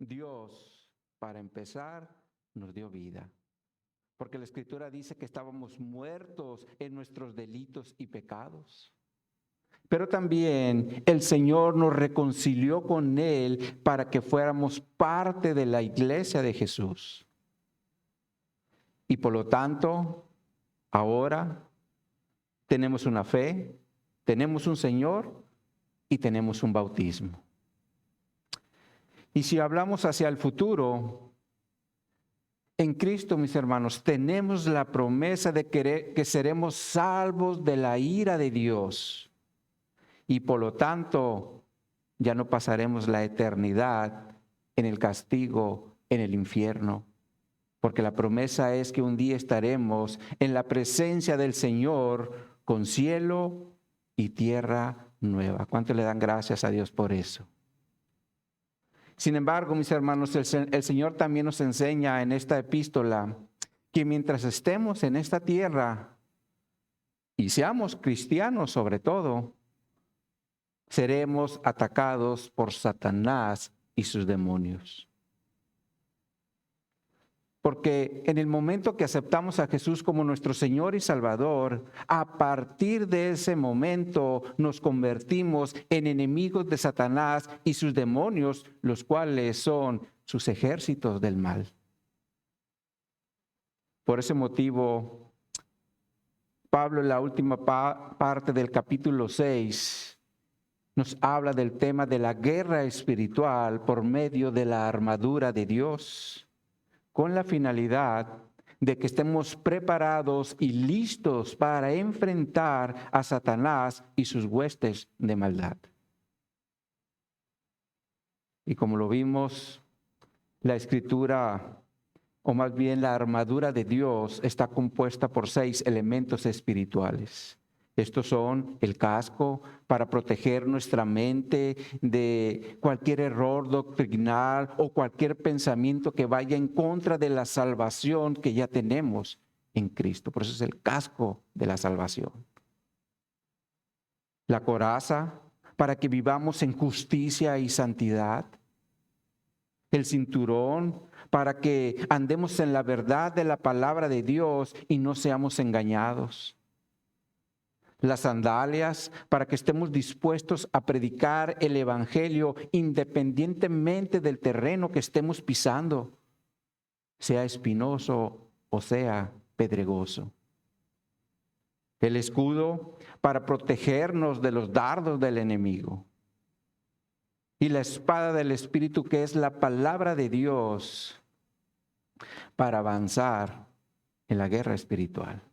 Dios, para empezar, nos dio vida. Porque la Escritura dice que estábamos muertos en nuestros delitos y pecados. Pero también el Señor nos reconcilió con Él para que fuéramos parte de la iglesia de Jesús. Y por lo tanto, ahora tenemos una fe, tenemos un Señor y tenemos un bautismo. Y si hablamos hacia el futuro, en Cristo, mis hermanos, tenemos la promesa de que seremos salvos de la ira de Dios. Y por lo tanto, ya no pasaremos la eternidad en el castigo, en el infierno. Porque la promesa es que un día estaremos en la presencia del Señor con cielo y tierra nueva. ¿Cuánto le dan gracias a Dios por eso? Sin embargo, mis hermanos, el Señor también nos enseña en esta epístola que mientras estemos en esta tierra y seamos cristianos sobre todo, seremos atacados por Satanás y sus demonios. Porque en el momento que aceptamos a Jesús como nuestro Señor y Salvador, a partir de ese momento nos convertimos en enemigos de Satanás y sus demonios, los cuales son sus ejércitos del mal. Por ese motivo, Pablo en la última parte del capítulo 6 nos habla del tema de la guerra espiritual por medio de la armadura de Dios, con la finalidad de que estemos preparados y listos para enfrentar a Satanás y sus huestes de maldad. Y como lo vimos, la Escritura, o más bien la armadura de Dios, está compuesta por 6 elementos espirituales. Estos son el casco para proteger nuestra mente de cualquier error doctrinal o cualquier pensamiento que vaya en contra de la salvación que ya tenemos en Cristo. Por eso es el casco de la salvación. La coraza para que vivamos en justicia y santidad. El cinturón para que andemos en la verdad de la palabra de Dios y no seamos engañados. Las sandalias para que estemos dispuestos a predicar el evangelio independientemente del terreno que estemos pisando, sea espinoso o sea pedregoso. El escudo para protegernos de los dardos del enemigo. Y la espada del Espíritu, que es la palabra de Dios, para avanzar en la guerra espiritual.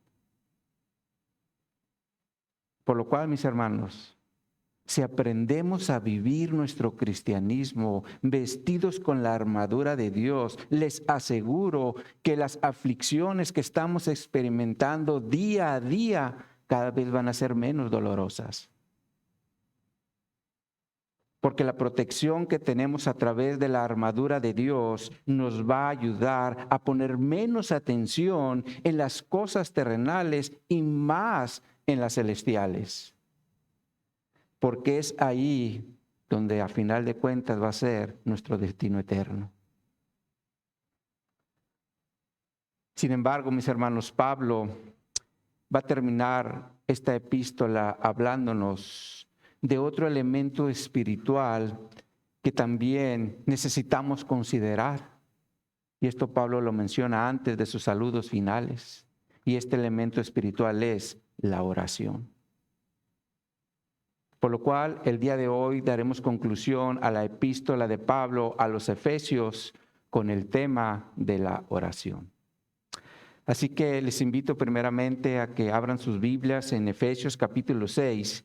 Por lo cual, mis hermanos, si aprendemos a vivir nuestro cristianismo vestidos con la armadura de Dios, les aseguro que las aflicciones que estamos experimentando día a día cada vez van a ser menos dolorosas. Porque la protección que tenemos a través de la armadura de Dios nos va a ayudar a poner menos atención en las cosas terrenales y más en las celestiales. Porque es ahí donde a final de cuentas va a ser nuestro destino eterno. Sin embargo, mis hermanos, Pablo va a terminar esta epístola hablándonos de otro elemento espiritual que también necesitamos considerar. Y esto Pablo lo menciona antes de sus saludos finales. Y este elemento espiritual es la oración. Por lo cual, el día de hoy daremos conclusión a la epístola de Pablo a los Efesios con el tema de la oración. Así que les invito primeramente a que abran sus Biblias en Efesios capítulo 6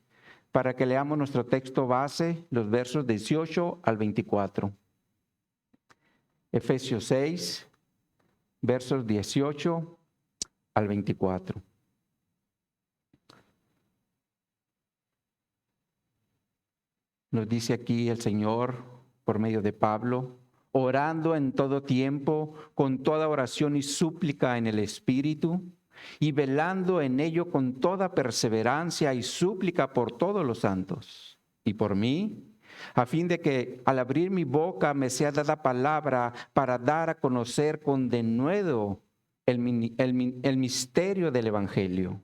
para que leamos nuestro texto base, los versos 18 al 24. Efesios 6, versos 18 al 24. Nos dice aquí el Señor por medio de Pablo: orando en todo tiempo, con toda oración y súplica en el Espíritu, y velando en ello con toda perseverancia y súplica por todos los santos, y por mí, a fin de que al abrir mi boca me sea dada palabra para dar a conocer con denuedo el misterio del Evangelio,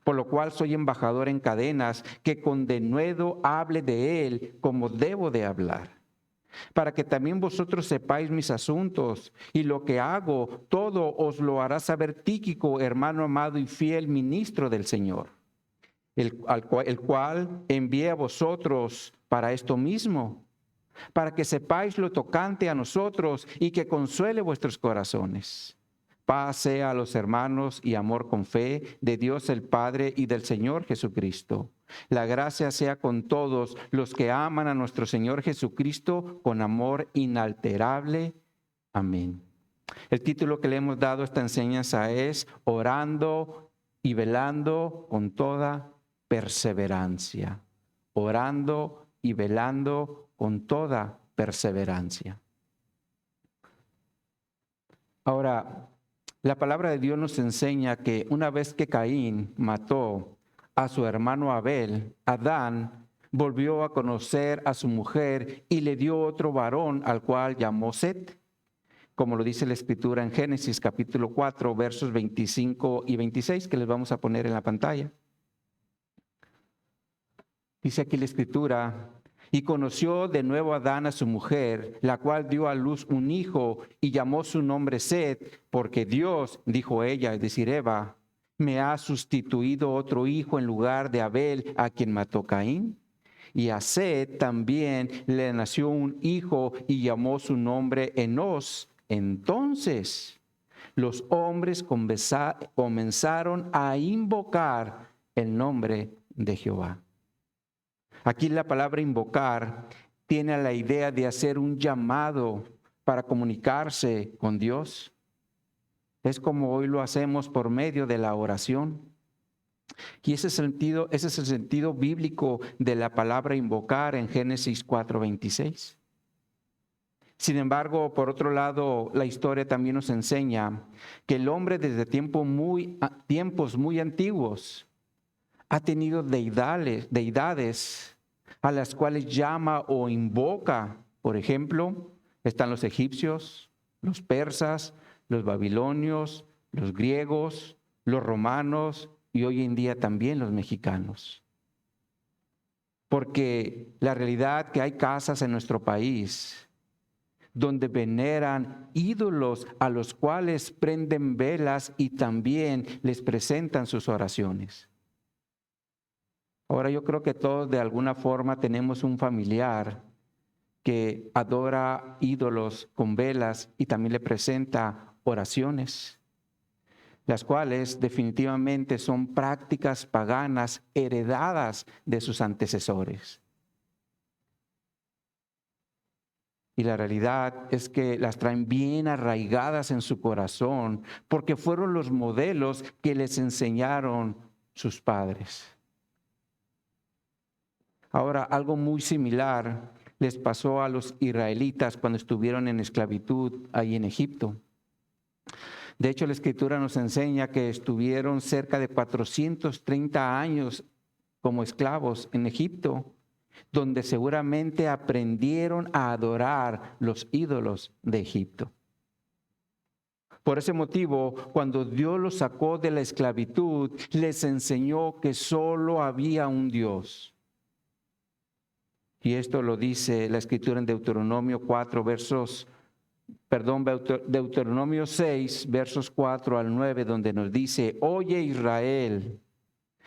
por lo cual soy embajador en cadenas, que con denuedo hable de él como debo de hablar, para que también vosotros sepáis mis asuntos, y lo que hago, todo os lo hará saber Tíquico, hermano amado y fiel ministro del Señor, el cual envié a vosotros para esto mismo, para que sepáis lo tocante a nosotros y que consuele vuestros corazones. Paz sea a los hermanos y amor con fe de Dios el Padre y del Señor Jesucristo. La gracia sea con todos los que aman a nuestro Señor Jesucristo con amor inalterable. Amén. El título que le hemos dado a esta enseñanza es Orando y velando con toda perseverancia. Orando y velando con toda perseverancia. Ahora, la palabra de Dios nos enseña que una vez que Caín mató a su hermano Abel, Adán volvió a conocer a su mujer y le dio otro varón al cual llamó Set, como lo dice la Escritura en Génesis capítulo 4, versos 25 y 26, que les vamos a poner en la pantalla. Dice aquí la Escritura: y conoció de nuevo Adán a su mujer, la cual dio a luz un hijo y llamó su nombre Set, porque Dios, dijo ella, es decir, Eva, me ha sustituido otro hijo en lugar de Abel, a quien mató Caín. Y a Set también le nació un hijo y llamó su nombre Enos. Entonces los hombres comenzaron a invocar el nombre de Jehová. Aquí la palabra invocar tiene la idea de hacer un llamado para comunicarse con Dios. Es como hoy lo hacemos por medio de la oración. Y ese es el sentido bíblico de la palabra invocar en Génesis 4:26. Sin embargo, por otro lado, la historia también nos enseña que el hombre desde tiempos muy antiguos ha tenido deidades a las cuales llama o invoca. Por ejemplo, están los egipcios, los persas, los babilonios, los griegos, los romanos y hoy en día también los mexicanos. Porque la realidad que hay casas en nuestro país donde veneran ídolos a los cuales prenden velas y también les presentan sus oraciones. Ahora yo creo que todos de alguna forma tenemos un familiar que adora ídolos con velas y también le presenta oraciones, las cuales definitivamente son prácticas paganas heredadas de sus antecesores. Y la realidad es que las traen bien arraigadas en su corazón porque fueron los modelos que les enseñaron sus padres. Ahora, algo muy similar les pasó a los israelitas cuando estuvieron en esclavitud ahí en Egipto. De hecho, la Escritura nos enseña que estuvieron cerca de 430 años como esclavos en Egipto, donde seguramente aprendieron a adorar los ídolos de Egipto. Por ese motivo, cuando Dios los sacó de la esclavitud, les enseñó que solo había un Dios. Y esto lo dice la Escritura en Deuteronomio 6, versos 4 al 9, donde nos dice: Oye Israel,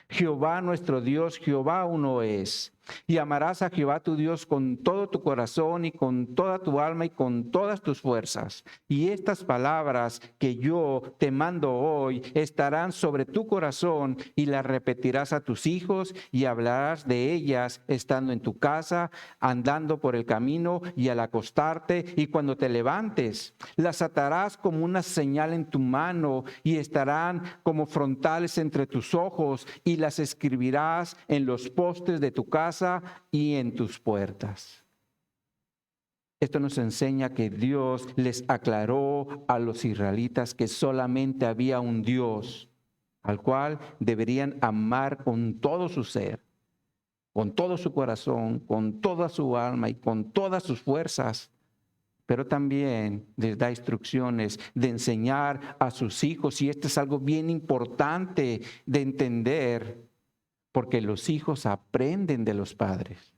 Jehová nuestro Dios, Jehová uno es. Y amarás a Jehová tu Dios con todo tu corazón y con toda tu alma y con todas tus fuerzas. Y estas palabras que yo te mando hoy estarán sobre tu corazón y las repetirás a tus hijos y hablarás de ellas estando en tu casa, andando por el camino y al acostarte y cuando te levantes. Las atarás como una señal en tu mano y estarán como frontales entre tus ojos y las escribirás en los postes de tu casa y en tus puertas. Esto nos enseña que Dios les aclaró a los israelitas que solamente había un Dios al cual deberían amar con todo su ser. con todo su corazón, con toda su alma y con todas sus fuerzas. Pero también les da instrucciones de enseñar a sus hijos, y esto es algo bien importante de entender, porque los hijos aprenden de los padres.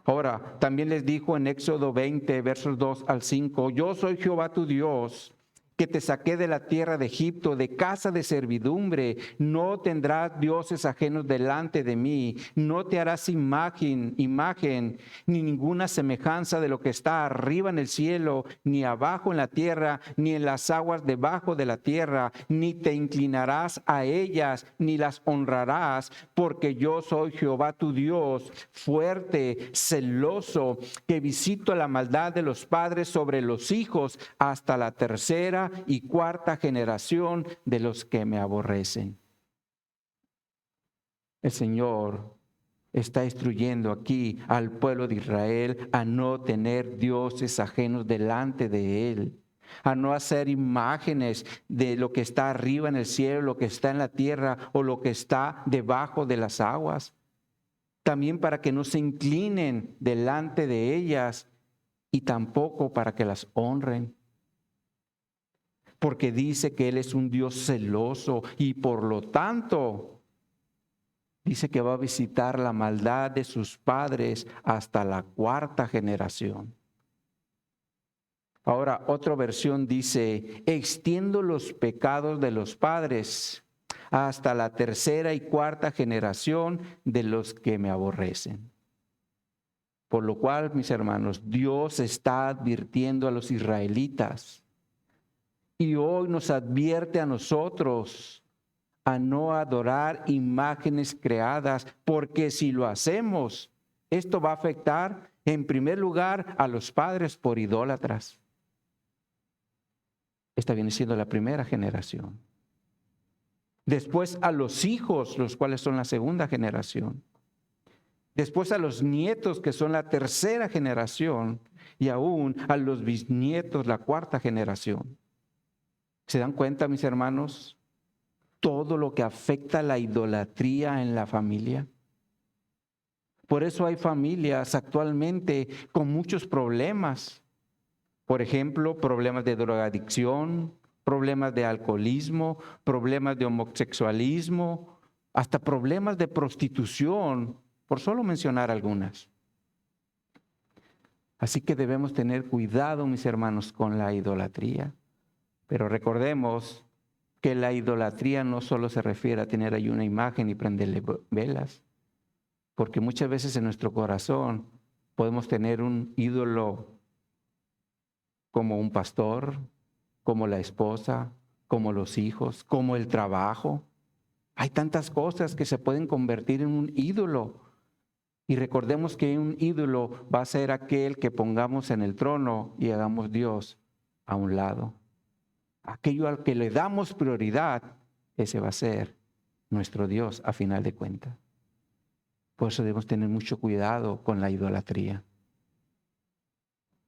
Ahora, también les dijo en Éxodo 20, versos 2 al 5, yo soy Jehová tu Dios, que te saqué de la tierra de Egipto, de casa de servidumbre. No tendrás dioses ajenos delante de mí. No te harás imagen, ni ninguna semejanza de lo que está arriba en el cielo, ni abajo en la tierra, ni en las aguas debajo de la tierra. Ni te inclinarás a ellas, ni las honrarás, porque yo soy Jehová tu Dios, fuerte, celoso, que visito la maldad de los padres sobre los hijos hasta la tercera y cuarta generación de los que me aborrecen. El Señor está instruyendo aquí al pueblo de Israel a no tener dioses ajenos delante de Él, a no hacer imágenes de lo que está arriba en el cielo, lo que está en la tierra o lo que está debajo de las aguas. También para que no se inclinen delante de ellas y tampoco para que las honren. Porque dice que Él es un Dios celoso y por lo tanto dice que va a visitar la maldad de sus padres hasta la cuarta generación. Ahora, otra versión dice, extiendo los pecados de los padres hasta la tercera y cuarta generación de los que me aborrecen. Por lo cual, mis hermanos, Dios está advirtiendo a los israelitas. Y hoy nos advierte a nosotros a no adorar imágenes creadas, porque si lo hacemos, esto va a afectar en primer lugar a los padres por idólatras. Esta viene siendo la primera generación. Después a los hijos, los cuales son la segunda generación. Después a los nietos, que son la tercera generación, y aún a los bisnietos, la cuarta generación. ¿Se dan cuenta, mis hermanos? Todo lo que afecta a la idolatría en la familia. Por eso hay familias actualmente con muchos problemas. Por ejemplo, problemas de drogadicción, problemas de alcoholismo, problemas de homosexualismo, hasta problemas de prostitución, por solo mencionar algunas. Así que debemos tener cuidado, mis hermanos, con la idolatría. Pero recordemos que la idolatría no solo se refiere a tener ahí una imagen y prenderle velas, porque muchas veces en nuestro corazón podemos tener un ídolo como un pastor, como la esposa, como los hijos, como el trabajo. Hay tantas cosas que se pueden convertir en un ídolo. Y recordemos que un ídolo va a ser aquel que pongamos en el trono y hagamos Dios a un lado. Aquello al que le damos prioridad, ese va a ser nuestro Dios a final de cuentas. Por eso debemos tener mucho cuidado con la idolatría.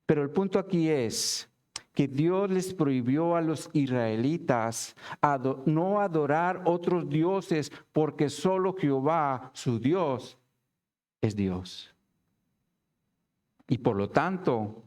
Pero el punto aquí es que Dios les prohibió a los israelitas no adorar otros dioses, porque solo Jehová, su Dios, es Dios. Y por lo tanto,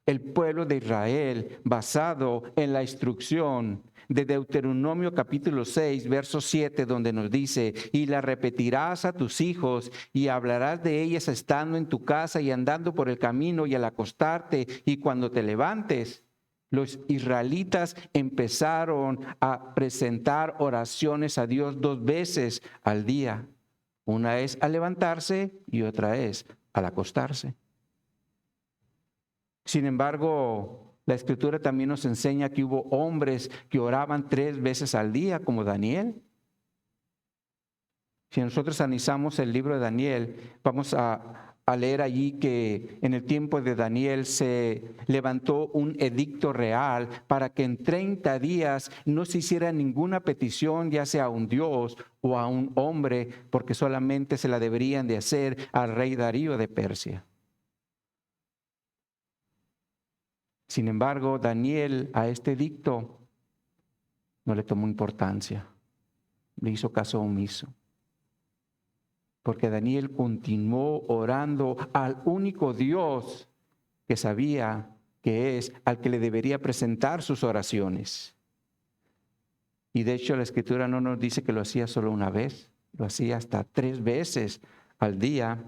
el pueblo de Israel, basado en la instrucción de Deuteronomio capítulo 6, verso 7, donde nos dice, y la repetirás a tus hijos y hablarás de ellas estando en tu casa y andando por el camino y al acostarte y cuando te levantes. Los israelitas empezaron a presentar oraciones a Dios 2 veces al día. Una es al levantarse y otra es al acostarse. Sin embargo, la Escritura también nos enseña que hubo hombres que oraban 3 veces al día, como Daniel. Si nosotros analizamos el libro de Daniel, vamos a leer allí que en el tiempo de Daniel se levantó un edicto real para que en 30 días no se hiciera ninguna petición, ya sea a un dios o a un hombre, porque solamente se la deberían de hacer al rey Darío de Persia. Sin embargo, Daniel a este edicto no le tomó importancia, le hizo caso omiso. porque Daniel continuó orando al único Dios que sabía que es al que le debería presentar sus oraciones. Y de hecho la Escritura no nos dice que lo hacía solo una vez, lo hacía hasta 3 veces al día,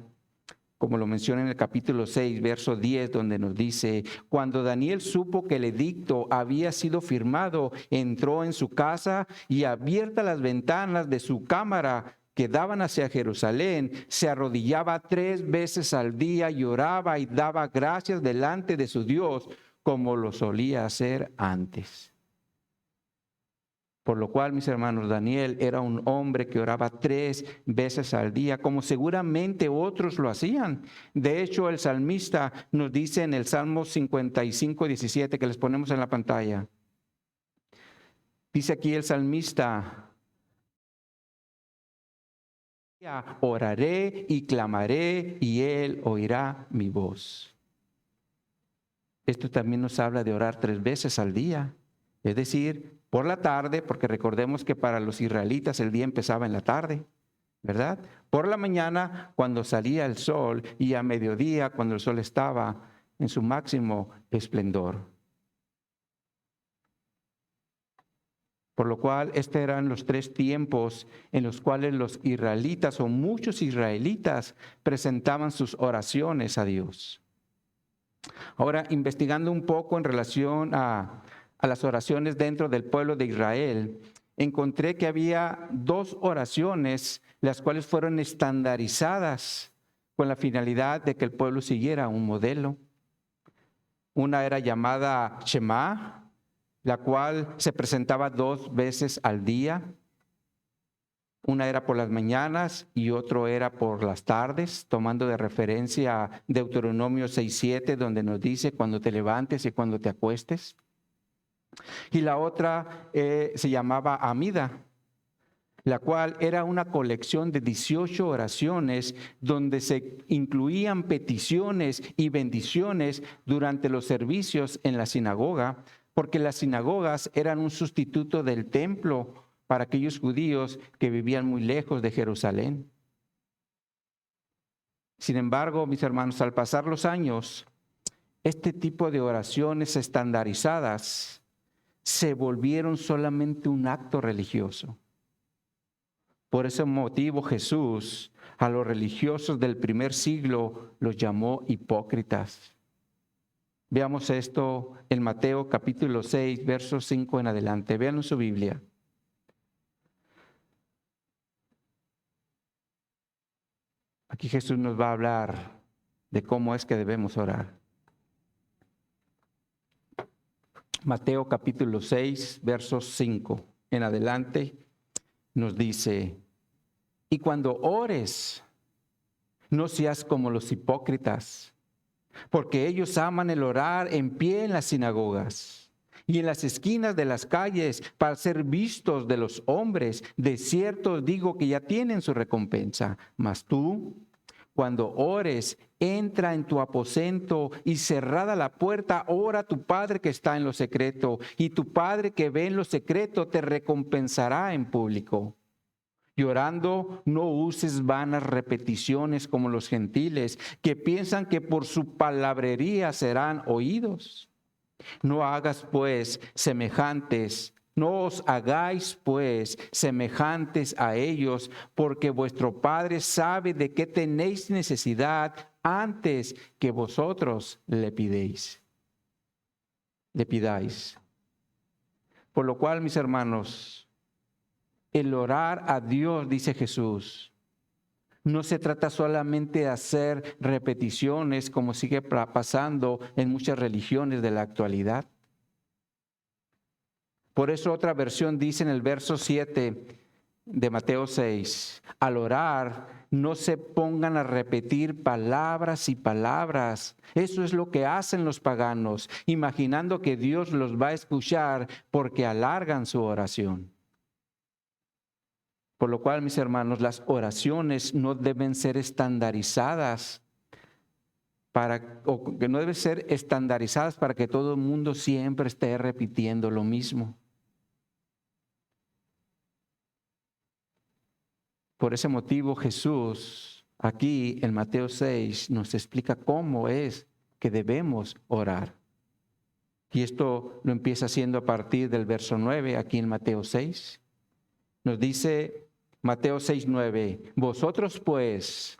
como lo menciona en el capítulo 6, verso 10, donde nos dice: cuando Daniel supo que el edicto había sido firmado, entró en su casa y, abiertas las ventanas de su cámara que daban hacia Jerusalén, se arrodillaba 3 veces al día y oraba y daba gracias delante de su Dios, como lo solía hacer antes. Por lo cual, mis hermanos, Daniel era un hombre que oraba 3 veces al día, como seguramente otros lo hacían. De hecho, el salmista nos dice en el Salmo 55, 17, que les ponemos en la pantalla. Dice aquí el salmista: oraré y clamaré y él oirá mi voz. Esto también nos habla de orar 3 veces al día, es decir, por la tarde, porque recordemos que para los israelitas el día empezaba en la tarde, ¿verdad? Por la mañana cuando salía el sol y a mediodía cuando el sol estaba en su máximo esplendor. Por lo cual, estos eran los 3 tiempos en los cuales los israelitas o muchos israelitas presentaban sus oraciones a Dios. Ahora, investigando un poco en relación a las oraciones dentro del pueblo de Israel, encontré que había 2 oraciones, las cuales fueron estandarizadas con la finalidad de que el pueblo siguiera un modelo. Una era llamada Shema, la cual se presentaba 2 veces al día. Una era por las mañanas y otro era por las tardes, tomando de referencia a Deuteronomio 6:7, donde nos dice cuando te levantes y cuando te acuestes. Y la otra se llamaba Amida, la cual era una colección de 18 oraciones donde se incluían peticiones y bendiciones durante los servicios en la sinagoga, porque las sinagogas eran un sustituto del templo para aquellos judíos que vivían muy lejos de Jerusalén. Sin embargo, mis hermanos, al pasar los años, este tipo de oraciones estandarizadas se volvieron solamente un acto religioso. Por ese motivo Jesús a los religiosos del primer siglo los llamó hipócritas. Veamos esto en Mateo capítulo 6, versos 5 en adelante. Vean en su Biblia. Aquí Jesús nos va a hablar de cómo es que debemos orar. Mateo capítulo 6, versos 5 en adelante, nos dice: y cuando ores, no seas como los hipócritas, porque ellos aman el orar en pie en las sinagogas y en las esquinas de las calles para ser vistos de los hombres. De cierto os digo que ya tienen su recompensa. Mas tú, cuando ores, entra en tu aposento y cerrada la puerta, ora a tu Padre que está en lo secreto, y tu Padre que ve en lo secreto te recompensará en público. Y orando, no uses vanas repeticiones como los gentiles, que piensan que por su palabrería serán oídos. No hagas pues semejantes, no os hagáis pues semejantes a ellos, porque vuestro Padre sabe de qué tenéis necesidad antes que vosotros le pidáis. Por lo cual, mis hermanos, el orar a Dios, dice Jesús, no se trata solamente de hacer repeticiones como sigue pasando en muchas religiones de la actualidad. Por eso otra versión dice en el verso 7 de Mateo 6, al orar no se pongan a repetir palabras y palabras. Eso es lo que hacen los paganos, imaginando que Dios los va a escuchar porque alargan su oración. Por lo cual, mis hermanos, las oraciones no deben ser estandarizadas para que todo el mundo siempre esté repitiendo lo mismo. Por ese motivo Jesús aquí en Mateo 6 nos explica cómo es que debemos orar. Y esto lo empieza haciendo a partir del verso 9, aquí en Mateo 6. Nos dice Mateo 6, 9, vosotros pues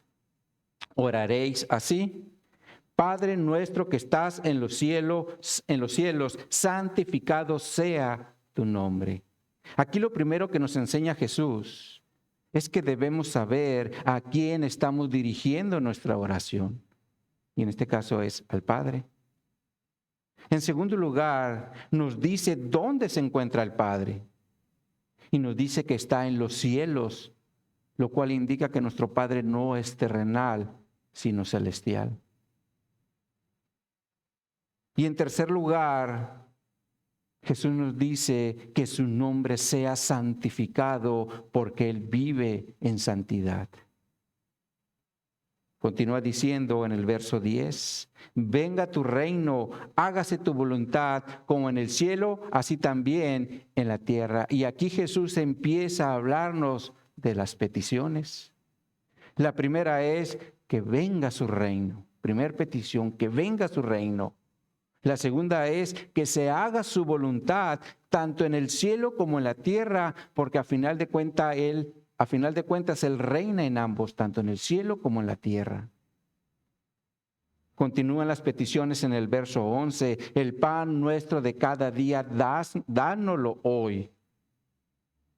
oraréis así: Padre nuestro que estás en los cielos, santificado sea tu nombre. Aquí lo primero que nos enseña Jesús es que debemos saber a quién estamos dirigiendo nuestra oración. Y en este caso es al Padre. En segundo lugar, nos dice dónde se encuentra el Padre. Y nos dice que está en los cielos, lo cual indica que nuestro Padre no es terrenal, sino celestial. Y en tercer lugar, Jesús nos dice que su nombre sea santificado porque Él vive en santidad. Continúa diciendo en el verso 10, venga tu reino, hágase tu voluntad como en el cielo, así también en la tierra. Y aquí Jesús empieza a hablarnos de las peticiones. La primera es que venga su reino. Primera petición, que venga su reino. La segunda es que se haga su voluntad tanto en el cielo como en la tierra, porque a final de cuentas Él reina en ambos, tanto en el cielo como en la tierra. Continúan las peticiones en el verso 11, el pan nuestro de cada día, dánoslo hoy.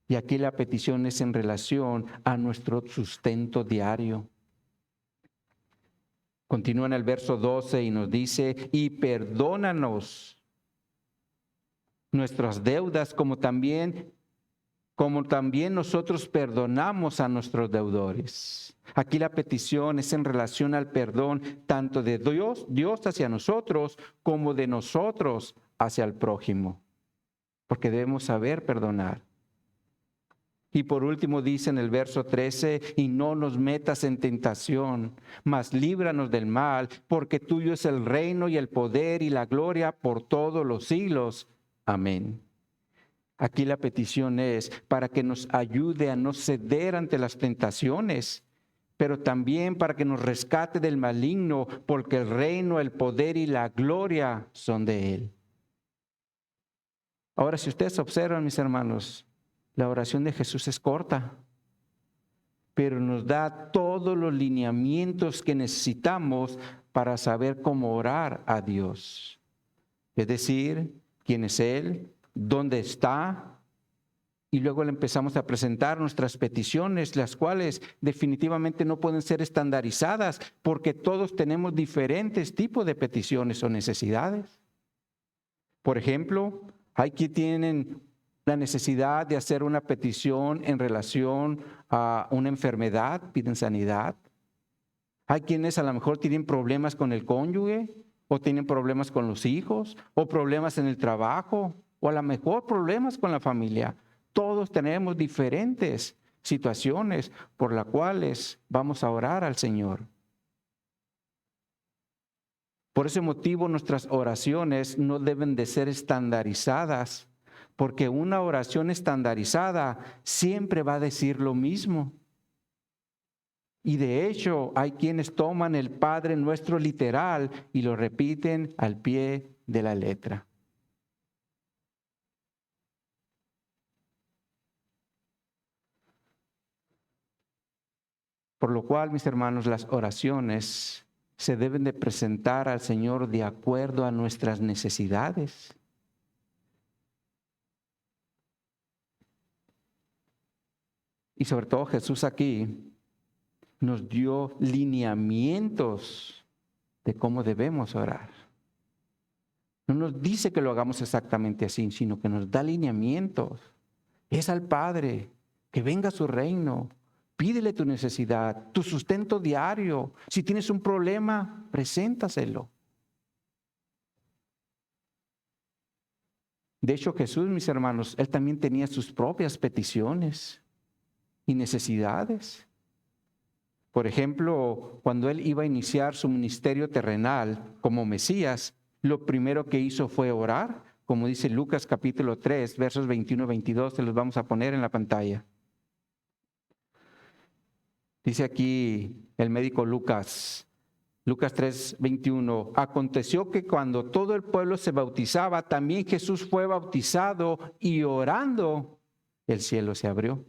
Y aquí la petición es en relación a nuestro sustento diario. Continúa en el verso 12 y nos dice, y perdónanos nuestras deudas como también nosotros perdonamos a nuestros deudores. Aquí la petición es en relación al perdón tanto de Dios hacia nosotros como de nosotros hacia el prójimo, porque debemos saber perdonar. Y por último dice en el verso 13, y no nos metas en tentación, mas líbranos del mal, porque tuyo es el reino y el poder y la gloria por todos los siglos. Amén. Aquí la petición es para que nos ayude a no ceder ante las tentaciones, pero también para que nos rescate del maligno, porque el reino, el poder y la gloria son de Él. Ahora, si ustedes observan, mis hermanos, la oración de Jesús es corta, pero nos da todos los lineamientos que necesitamos para saber cómo orar a Dios. Es decir, quién es Él, dónde está, y luego le empezamos a presentar nuestras peticiones, las cuales definitivamente no pueden ser estandarizadas, porque todos tenemos diferentes tipos de peticiones o necesidades. Por ejemplo, hay quienes tienen la necesidad de hacer una petición en relación a una enfermedad, piden sanidad. Hay quienes a lo mejor tienen problemas con el cónyuge, o tienen problemas con los hijos, o problemas en el trabajo, o a lo mejor problemas con la familia. Todos tenemos diferentes situaciones por las cuales vamos a orar al Señor. Por ese motivo nuestras oraciones no deben de ser estandarizadas, porque una oración estandarizada siempre va a decir lo mismo. Y de hecho hay quienes toman el Padre Nuestro literal y lo repiten al pie de la letra. Por lo cual, mis hermanos, las oraciones se deben de presentar al Señor de acuerdo a nuestras necesidades. Y sobre todo Jesús aquí nos dio lineamientos de cómo debemos orar. No nos dice que lo hagamos exactamente así, sino que nos da lineamientos. Es al Padre, que venga a su reino. Pídele tu necesidad, tu sustento diario. Si tienes un problema, preséntaselo. De hecho, Jesús, mis hermanos, Él también tenía sus propias peticiones y necesidades. Por ejemplo, cuando Él iba a iniciar su ministerio terrenal como Mesías, lo primero que hizo fue orar, como dice Lucas capítulo 3, versos 21 y 22, se los vamos a poner en la pantalla. Dice aquí el médico Lucas. Lucas 3:21. Aconteció que cuando todo el pueblo se bautizaba, también Jesús fue bautizado, y orando, el cielo se abrió.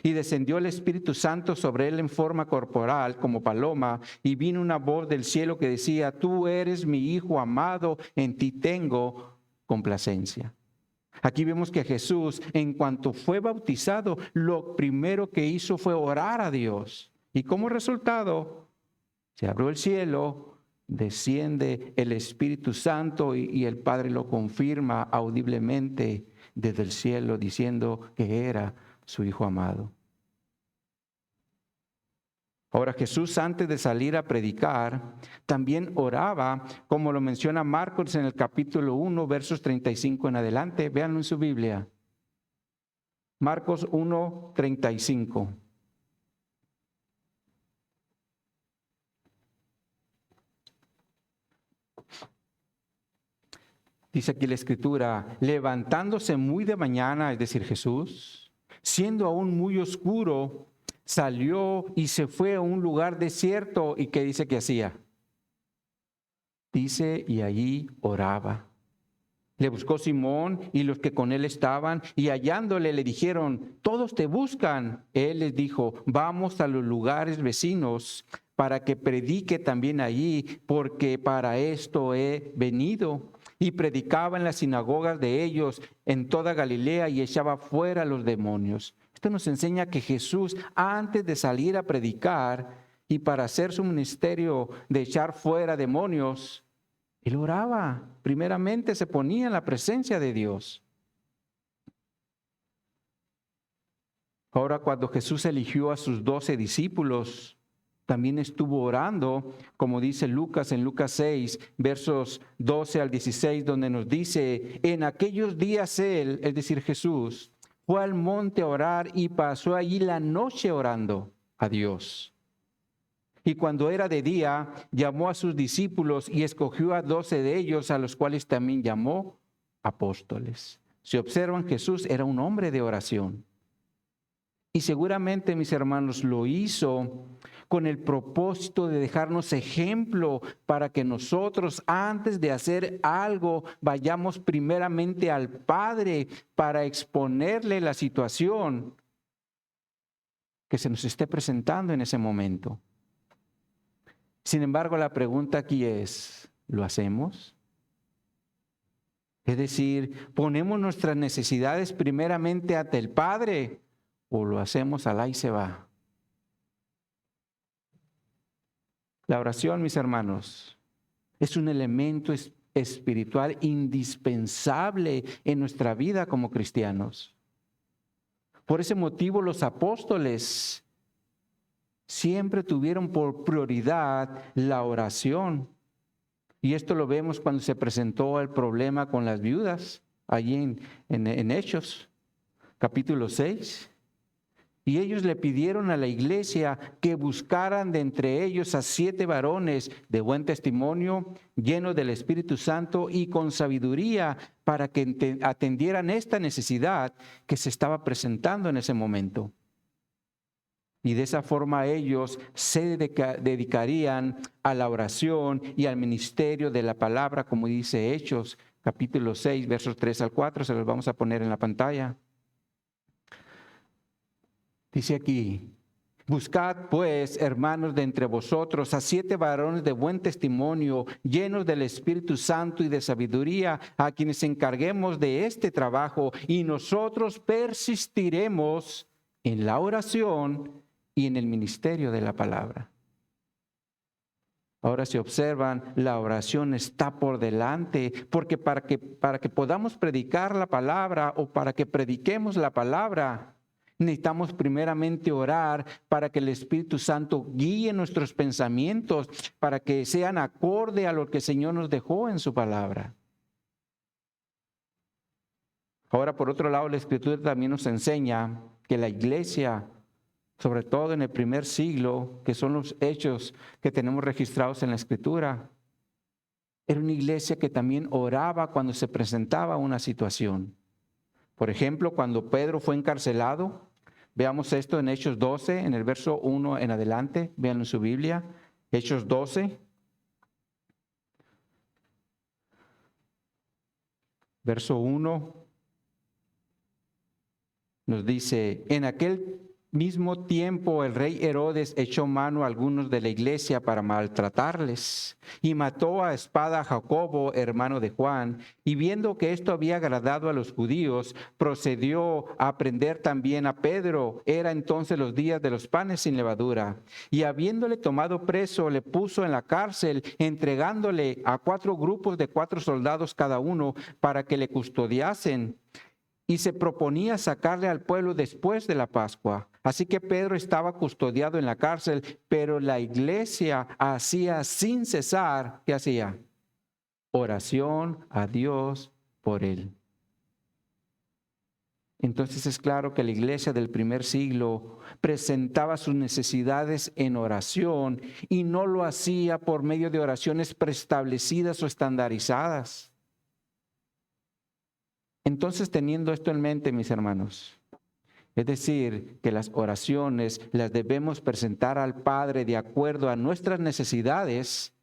Y descendió el Espíritu Santo sobre él en forma corporal como paloma, y vino una voz del cielo que decía: Tú eres mi Hijo amado, en ti tengo complacencia. Aquí vemos que Jesús, en cuanto fue bautizado, lo primero que hizo fue orar a Dios. Y como resultado, se abrió el cielo, desciende el Espíritu Santo y el Padre lo confirma audiblemente desde el cielo, diciendo que era su Hijo amado. Ahora, Jesús, antes de salir a predicar, también oraba, como lo menciona Marcos en el capítulo 1, versos 35 en adelante. Véanlo en su Biblia. Marcos 1, 35. Dice aquí la Escritura: levantándose muy de mañana, es decir, Jesús, siendo aún muy oscuro, salió y se fue a un lugar desierto. ¿Y qué dice que hacía? Dice, y allí oraba. Le buscó Simón y los que con él estaban, y hallándole le dijeron: todos te buscan. Él les dijo: vamos a los lugares vecinos para que predique también allí, porque para esto he venido. Y predicaba en las sinagogas de ellos en toda Galilea y echaba fuera a los demonios. Esto nos enseña que Jesús, antes de salir a predicar y para hacer su ministerio de echar fuera demonios, él oraba. Primeramente se ponía en la presencia de Dios. Ahora, cuando Jesús eligió a sus 12 discípulos, también estuvo orando, como dice Lucas en Lucas 6, versos 12 al 16, donde nos dice: en aquellos días él, es decir, Jesús, fue al monte a orar y pasó allí la noche orando a Dios. Y cuando era de día, llamó a sus discípulos y escogió a 12 de ellos, a los cuales también llamó apóstoles. Si observan, Jesús era un hombre de oración. Y seguramente, mis hermanos, lo hizo con el propósito de dejarnos ejemplo para que nosotros, antes de hacer algo, vayamos primeramente al Padre para exponerle la situación que se nos esté presentando en ese momento. Sin embargo, la pregunta aquí es: ¿lo hacemos? Es decir, ¿ponemos nuestras necesidades primeramente ante el Padre o lo hacemos al ahí se va? La oración, mis hermanos, es un elemento espiritual indispensable en nuestra vida como cristianos. Por ese motivo, los apóstoles siempre tuvieron por prioridad la oración. Y esto lo vemos cuando se presentó el problema con las viudas, allí en Hechos, capítulo 6. Y ellos le pidieron a la iglesia que buscaran de entre ellos a 7 varones de buen testimonio, llenos del Espíritu Santo y con sabiduría, para que atendieran esta necesidad que se estaba presentando en ese momento. Y de esa forma ellos se dedicarían a la oración y al ministerio de la palabra, como dice Hechos, capítulo 6, versos 3 al 4, se los vamos a poner en la pantalla. Dice aquí: buscad pues, hermanos, de entre vosotros a 7 varones de buen testimonio, llenos del Espíritu Santo y de sabiduría, a quienes encarguemos de este trabajo, y nosotros persistiremos en la oración y en el ministerio de la palabra. Ahora, si observan, la oración está por delante, porque para que podamos predicar la palabra o para que prediquemos la palabra, necesitamos primeramente orar para que el Espíritu Santo guíe nuestros pensamientos, para que sean acorde a lo que el Señor nos dejó en su palabra. Ahora, por otro lado, la Escritura también nos enseña que la iglesia, sobre todo en el primer siglo, que son los hechos que tenemos registrados en la Escritura, era una iglesia que también oraba cuando se presentaba una situación. Por ejemplo, cuando Pedro fue encarcelado, Veamos esto en Hechos 12, en el verso 1 en adelante. Véanlo en su Biblia. Hechos 12. Verso 1 nos dice, en aquel mismo tiempo el rey Herodes echó mano a algunos de la iglesia para maltratarles y mató a espada a Jacobo, hermano de Juan, y viendo que esto había agradado a los judíos, procedió a prender también a Pedro. Era entonces los días de los panes sin levadura. Y habiéndole tomado preso, le puso en la cárcel, entregándole a 4 grupos de 4 soldados cada uno para que le custodiasen. Y se proponía sacarle al pueblo después de la Pascua. Así que Pedro estaba custodiado en la cárcel, pero la iglesia hacía sin cesar, ¿qué hacía? Oración a Dios por él. Entonces es claro que la iglesia del primer siglo presentaba sus necesidades en oración y no lo hacía por medio de oraciones preestablecidas o estandarizadas. Entonces, teniendo esto en mente, mis hermanos, es decir, que las oraciones las debemos presentar al Padre de acuerdo a nuestras necesidades,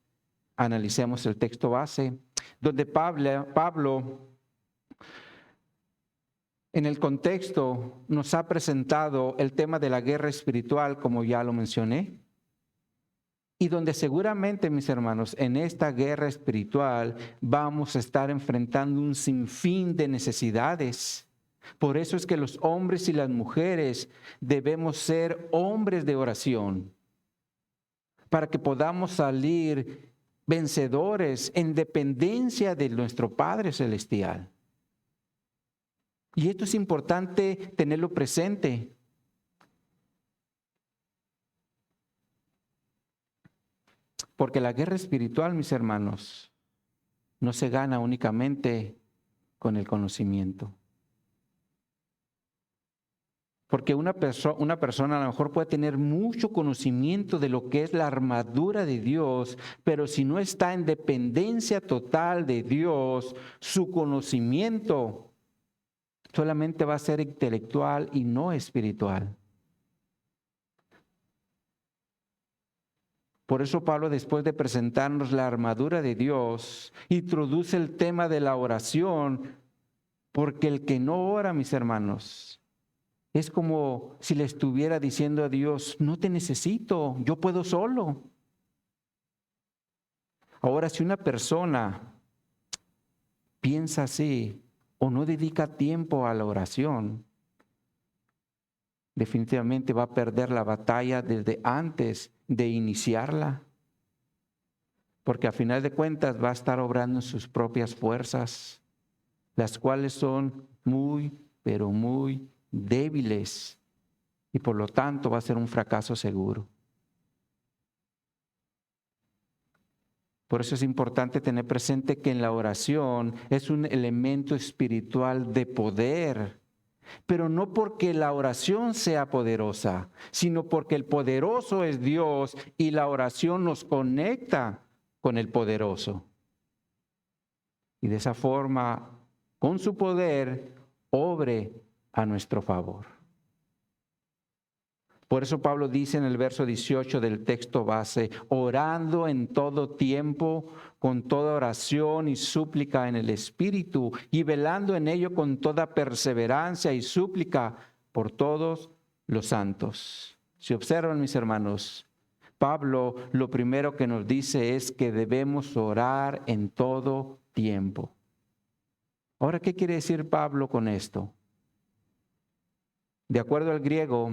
analicemos el texto base, donde Pablo en el contexto nos ha presentado el tema de la guerra espiritual, como ya lo mencioné, y donde seguramente, mis hermanos, en esta guerra espiritual vamos a estar enfrentando un sinfín de necesidades. Por eso es que los hombres y las mujeres debemos ser hombres de oración, para que podamos salir vencedores en dependencia de nuestro Padre Celestial. Y esto es importante tenerlo presente. Porque la guerra espiritual, mis hermanos, no se gana únicamente con el conocimiento. Porque una persona a lo mejor puede tener mucho conocimiento de lo que es la armadura de Dios, pero si no está en dependencia total de Dios, su conocimiento solamente va a ser intelectual y no espiritual. Por eso Pablo, después de presentarnos la armadura de Dios, introduce el tema de la oración, porque el que no ora, mis hermanos, es como si le estuviera diciendo a Dios, no te necesito, yo puedo solo. Ahora, si una persona piensa así o no dedica tiempo a la oración, definitivamente va a perder la batalla desde antes de iniciarla. Porque a final de cuentas va a estar obrando en sus propias fuerzas, las cuales son muy, pero muy débiles. Y por lo tanto va a ser un fracaso seguro. Por eso es importante tener presente que en la oración es un elemento espiritual de poder. Pero no porque la oración sea poderosa, sino porque el poderoso es Dios y la oración nos conecta con el poderoso. Y de esa forma, con su poder, obre a nuestro favor. Por eso Pablo dice en el verso 18 del texto base, orando en todo tiempo, con toda oración y súplica en el Espíritu, y velando en ello con toda perseverancia y súplica por todos los santos. Si observan, mis hermanos, Pablo lo primero que nos dice es que debemos orar en todo tiempo. Ahora, ¿qué quiere decir Pablo con esto? De acuerdo al griego,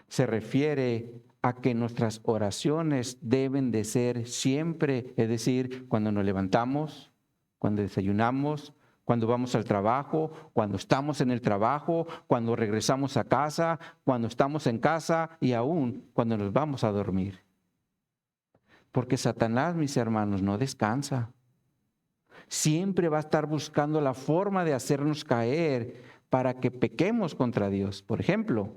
se refiere a que nuestras oraciones deben de ser siempre, es decir, cuando nos levantamos, cuando desayunamos, cuando vamos al trabajo, cuando estamos en el trabajo, cuando regresamos a casa, cuando estamos en casa y aún cuando nos vamos a dormir. Porque Satanás, mis hermanos, no descansa. Siempre va a estar buscando la forma de hacernos caer para que pequemos contra Dios. Por ejemplo,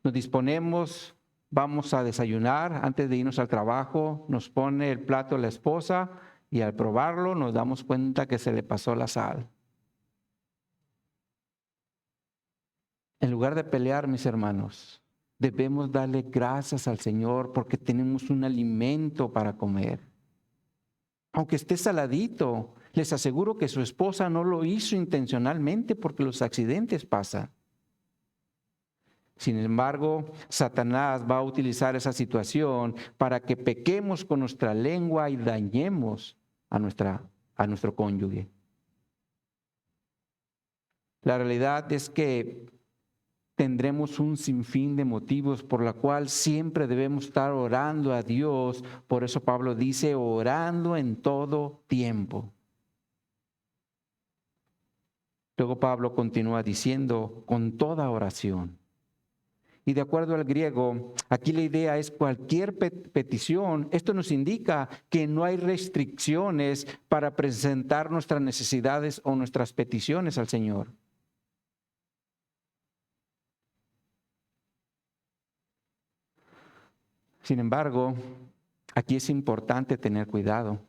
nos disponemos, vamos a desayunar antes de irnos al trabajo, nos pone el plato la esposa y al probarlo nos damos cuenta que se le pasó la sal. En lugar de pelear, mis hermanos, debemos darle gracias al Señor porque tenemos un alimento para comer. Aunque esté saladito, les aseguro que su esposa no lo hizo intencionalmente porque los accidentes pasan. Sin embargo, Satanás va a utilizar esa situación para que pequemos con nuestra lengua y dañemos a nuestro cónyuge. La realidad es que tendremos un sinfín de motivos por la cual siempre debemos estar orando a Dios. Por eso Pablo dice, orando en todo tiempo. Luego Pablo continúa diciendo, con toda oración. Y de acuerdo al griego, aquí la idea es cualquier petición. Esto nos indica que no hay restricciones para presentar nuestras necesidades o nuestras peticiones al Señor. Sin embargo, aquí es importante tener cuidado,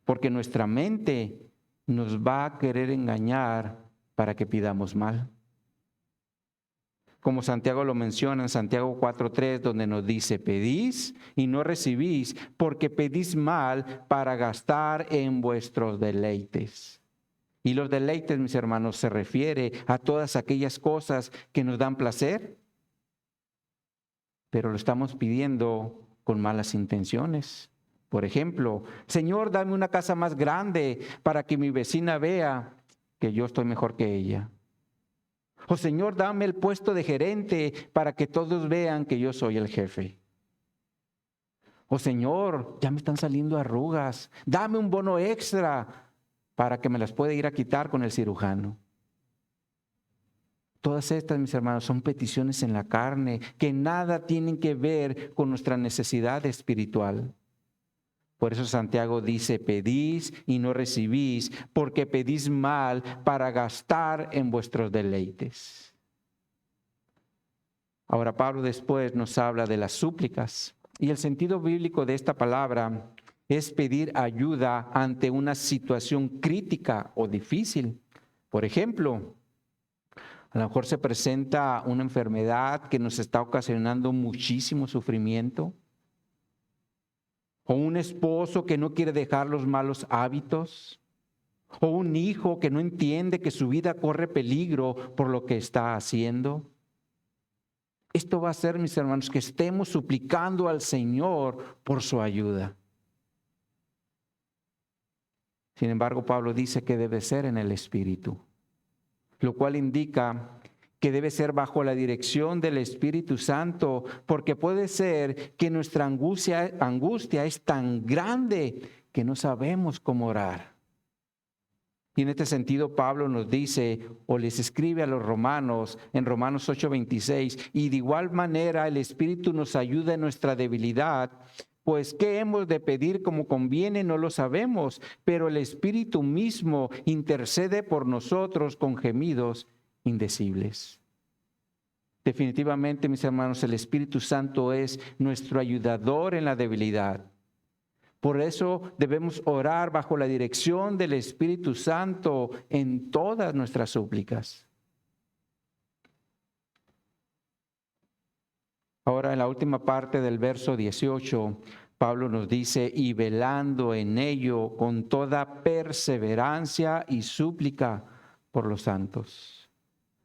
porque nuestra mente nos va a querer engañar para que pidamos mal. Como Santiago lo menciona en Santiago 4:3, donde nos dice, pedís y no recibís, porque pedís mal para gastar en vuestros deleites. Y los deleites, mis hermanos, se refiere a todas aquellas cosas que nos dan placer, pero lo estamos pidiendo con malas intenciones. Por ejemplo, Señor, dame una casa más grande para que mi vecina vea que yo estoy mejor que ella. O Señor, dame el puesto de gerente para que todos vean que yo soy el jefe. O Señor, ya me están saliendo arrugas, dame un bono extra para que me las pueda ir a quitar con el cirujano. Todas estas, mis hermanos, son peticiones en la carne que nada tienen que ver con nuestra necesidad espiritual. Por eso Santiago dice, pedís y no recibís, porque pedís mal para gastar en vuestros deleites. Ahora Pablo después nos habla de las súplicas. Y el sentido bíblico de esta palabra es pedir ayuda ante una situación crítica o difícil. Por ejemplo, a lo mejor se presenta una enfermedad que nos está ocasionando muchísimo sufrimiento. O un esposo que no quiere dejar los malos hábitos. O un hijo que no entiende que su vida corre peligro por lo que está haciendo. Esto va a hacer, mis hermanos, que estemos suplicando al Señor por su ayuda. Sin embargo, Pablo dice que debe ser en el Espíritu, lo cual indica que debe ser bajo la dirección del Espíritu Santo, porque puede ser que nuestra angustia es tan grande que no sabemos cómo orar. Y en este sentido Pablo nos dice, o les escribe a los romanos, en Romanos 8:26, y de igual manera el Espíritu nos ayuda en nuestra debilidad, pues qué hemos de pedir como conviene no lo sabemos, pero el Espíritu mismo intercede por nosotros con gemidos indecibles. Definitivamente, mis hermanos, el Espíritu Santo es nuestro ayudador en la debilidad. Por eso debemos orar bajo la dirección del Espíritu Santo en todas nuestras súplicas. Ahora, en la última parte del verso 18, Pablo nos dice, y velando en ello con toda perseverancia y súplica por los santos.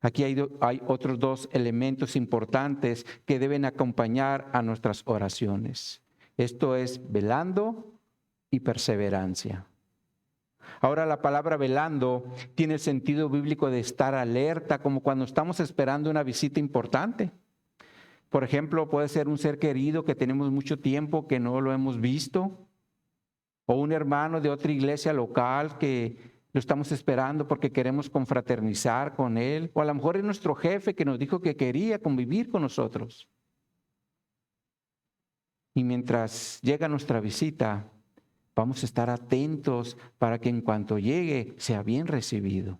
Aquí hay otros dos elementos importantes que deben acompañar a nuestras oraciones. Esto es velando y perseverancia. Ahora la palabra velando tiene el sentido bíblico de estar alerta, como cuando estamos esperando una visita importante. Por ejemplo, puede ser un ser querido que tenemos mucho tiempo que no lo hemos visto, o un hermano de otra iglesia local que lo estamos esperando porque queremos confraternizar con él, o a lo mejor es nuestro jefe que nos dijo que quería convivir con nosotros. Y mientras llega nuestra visita, vamos a estar atentos para que en cuanto llegue sea bien recibido.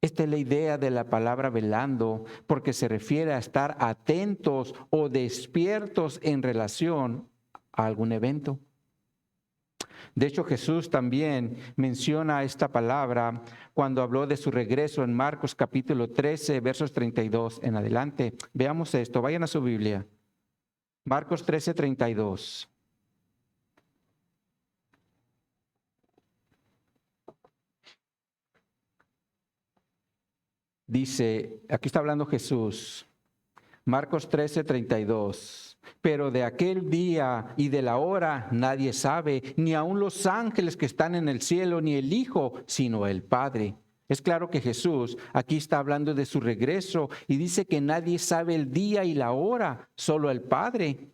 Esta es la idea de la palabra velando, porque se refiere a estar atentos o despiertos en relación a algún evento. De hecho, Jesús también menciona esta palabra cuando habló de su regreso en Marcos capítulo 13, versos 32 en adelante. Veamos esto, vayan a su Biblia. Marcos 13, 32. Dice, aquí está hablando Jesús, Marcos 13, 32. Pero de aquel día y de la hora nadie sabe, ni aun los ángeles que están en el cielo, ni el Hijo, sino el Padre. Es claro que Jesús aquí está hablando de su regreso y dice que nadie sabe el día y la hora, solo el Padre.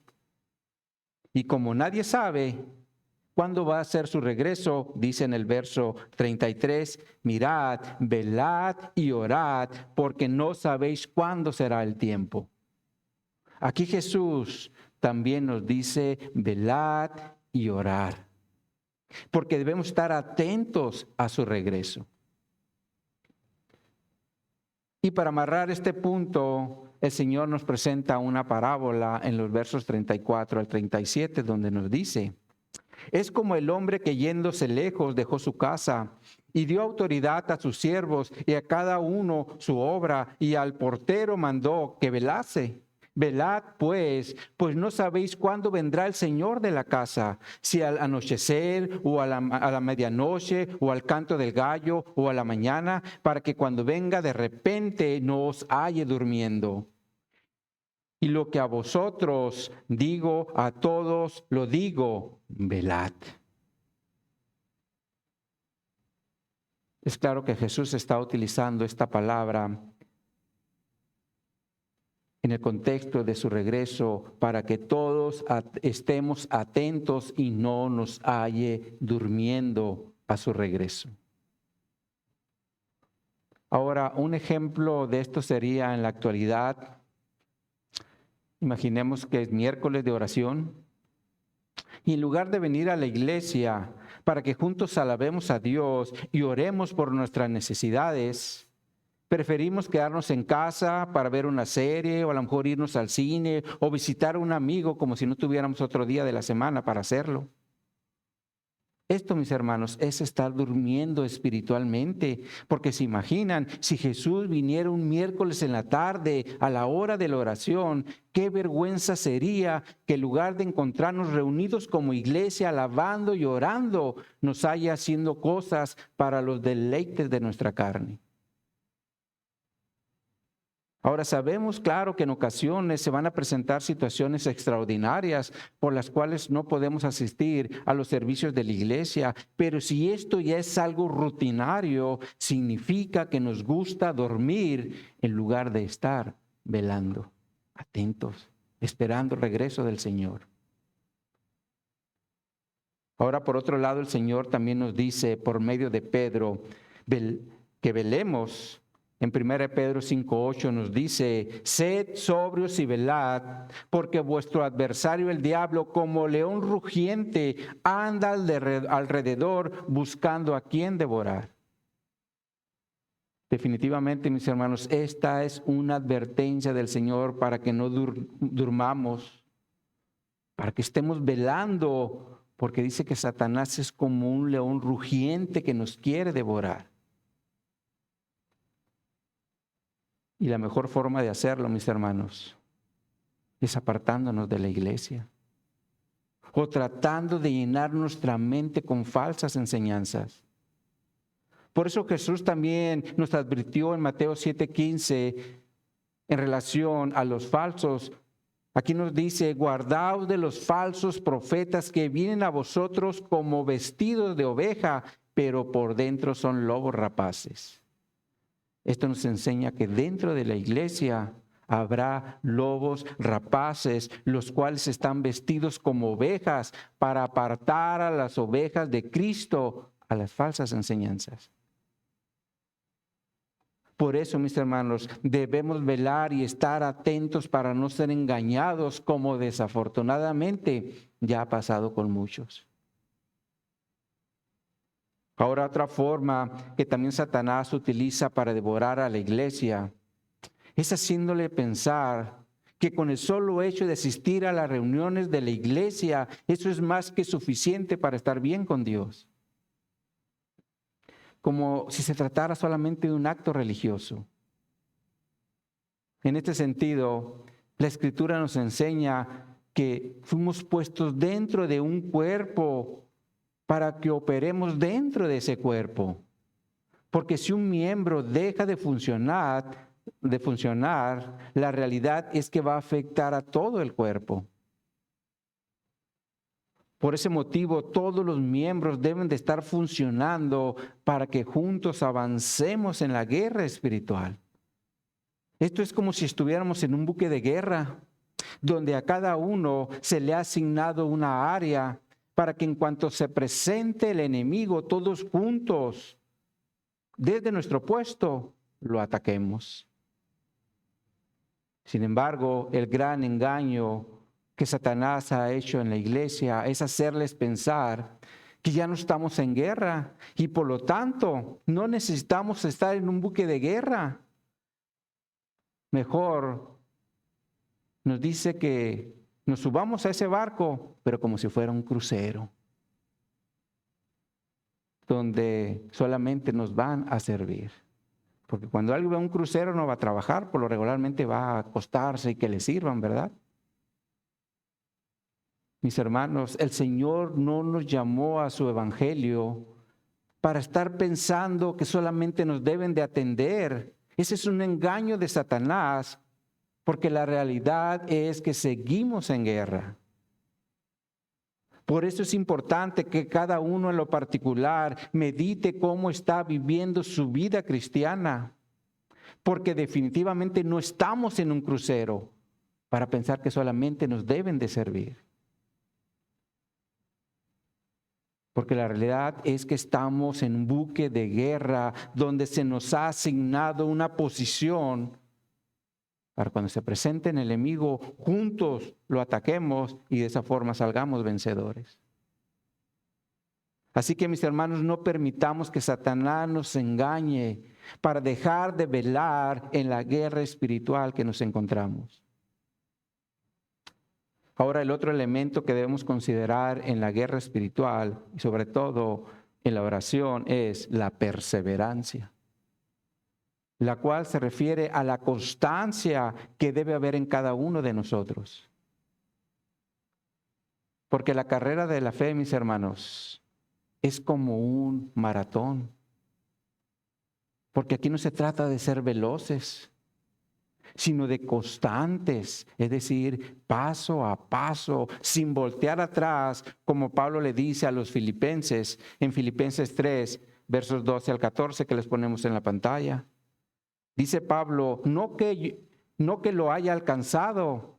Y como nadie sabe cuándo va a ser su regreso, dice en el verso 33, mirad, velad y orad, porque no sabéis cuándo será el tiempo. Aquí Jesús también nos dice, velad y orad, porque debemos estar atentos a su regreso. Y para amarrar este punto, el Señor nos presenta una parábola en los versos 34 al 37, donde nos dice, es como el hombre que yéndose lejos dejó su casa y dio autoridad a sus siervos y a cada uno su obra, y al portero mandó que velase. Velad pues no sabéis cuándo vendrá el Señor de la casa, si al anochecer o a la medianoche o al canto del gallo o a la mañana, para que cuando venga de repente no os halle durmiendo. Y lo que a vosotros digo, a todos lo digo, velad. Es claro que Jesús está utilizando esta palabra en el contexto de su regreso para que todos estemos atentos y no nos halle durmiendo a su regreso. Ahora, un ejemplo de esto sería en la actualidad. Imaginemos que es miércoles de oración y en lugar de venir a la iglesia para que juntos alabemos a Dios y oremos por nuestras necesidades, preferimos quedarnos en casa para ver una serie o a lo mejor irnos al cine o visitar a un amigo como si no tuviéramos otro día de la semana para hacerlo. Esto, mis hermanos, es estar durmiendo espiritualmente, porque se imaginan, si Jesús viniera un miércoles en la tarde a la hora de la oración, qué vergüenza sería que en lugar de encontrarnos reunidos como iglesia, alabando y orando, nos haya haciendo cosas para los deleites de nuestra carne. Ahora sabemos, claro, que en ocasiones se van a presentar situaciones extraordinarias por las cuales no podemos asistir a los servicios de la iglesia, pero si esto ya es algo rutinario, significa que nos gusta dormir en lugar de estar velando, atentos, esperando el regreso del Señor. Ahora, por otro lado, el Señor también nos dice por medio de Pedro que velemos. En 1 Pedro 5:8 nos dice, sed sobrios y velad, porque vuestro adversario el diablo, como león rugiente, anda alrededor buscando a quien devorar. Definitivamente, mis hermanos, esta es una advertencia del Señor para que no durmamos, para que estemos velando, porque dice que Satanás es como un león rugiente que nos quiere devorar. Y la mejor forma de hacerlo, mis hermanos, es apartándonos de la iglesia o tratando de llenar nuestra mente con falsas enseñanzas. Por eso Jesús también nos advirtió en Mateo 7:15 en relación a los falsos. Aquí nos dice, guardaos de los falsos profetas que vienen a vosotros como vestidos de oveja, pero por dentro son lobos rapaces. Esto nos enseña que dentro de la iglesia habrá lobos rapaces, los cuales están vestidos como ovejas para apartar a las ovejas de Cristo a las falsas enseñanzas. Por eso, mis hermanos, debemos velar y estar atentos para no ser engañados, como desafortunadamente ya ha pasado con muchos. Ahora, otra forma que también Satanás utiliza para devorar a la iglesia es haciéndole pensar que con el solo hecho de asistir a las reuniones de la iglesia, eso es más que suficiente para estar bien con Dios. Como si se tratara solamente de un acto religioso. En este sentido, la Escritura nos enseña que fuimos puestos dentro de un cuerpo para que operemos dentro de ese cuerpo. Porque si un miembro deja de funcionar, la realidad es que va a afectar a todo el cuerpo. Por ese motivo, todos los miembros deben de estar funcionando para que juntos avancemos en la guerra espiritual. Esto es como si estuviéramos en un buque de guerra, donde a cada uno se le ha asignado una área para que en cuanto se presente el enemigo, todos juntos, desde nuestro puesto, lo ataquemos. Sin embargo, el gran engaño que Satanás ha hecho en la iglesia es hacerles pensar que ya no estamos en guerra y por lo tanto no necesitamos estar en un buque de guerra. Mejor nos dice que nos subamos a ese barco, pero como si fuera un crucero, donde solamente nos van a servir. Porque cuando alguien va a un crucero no va a trabajar, por lo regularmente va a acostarse y que le sirvan, ¿verdad? Mis hermanos, el Señor no nos llamó a su evangelio para estar pensando que solamente nos deben de atender. Ese es un engaño de Satanás, porque la realidad es que seguimos en guerra. Por eso es importante que cada uno en lo particular medite cómo está viviendo su vida cristiana, porque definitivamente no estamos en un crucero para pensar que solamente nos deben de servir. Porque la realidad es que estamos en un buque de guerra donde se nos ha asignado una posición para cuando se presente el enemigo, juntos lo ataquemos y de esa forma salgamos vencedores. Así que mis hermanos, no permitamos que Satanás nos engañe para dejar de velar en la guerra espiritual que nos encontramos. Ahora, el otro elemento que debemos considerar en la guerra espiritual y sobre todo en la oración es la perseverancia, la cual se refiere a la constancia que debe haber en cada uno de nosotros. Porque la carrera de la fe, mis hermanos, es como un maratón. Porque aquí no se trata de ser veloces, sino de constantes, es decir, paso a paso, sin voltear atrás, como Pablo le dice a los filipenses, en Filipenses 3, versos 12 al 14, que les ponemos en la pantalla. Dice Pablo, no que lo haya alcanzado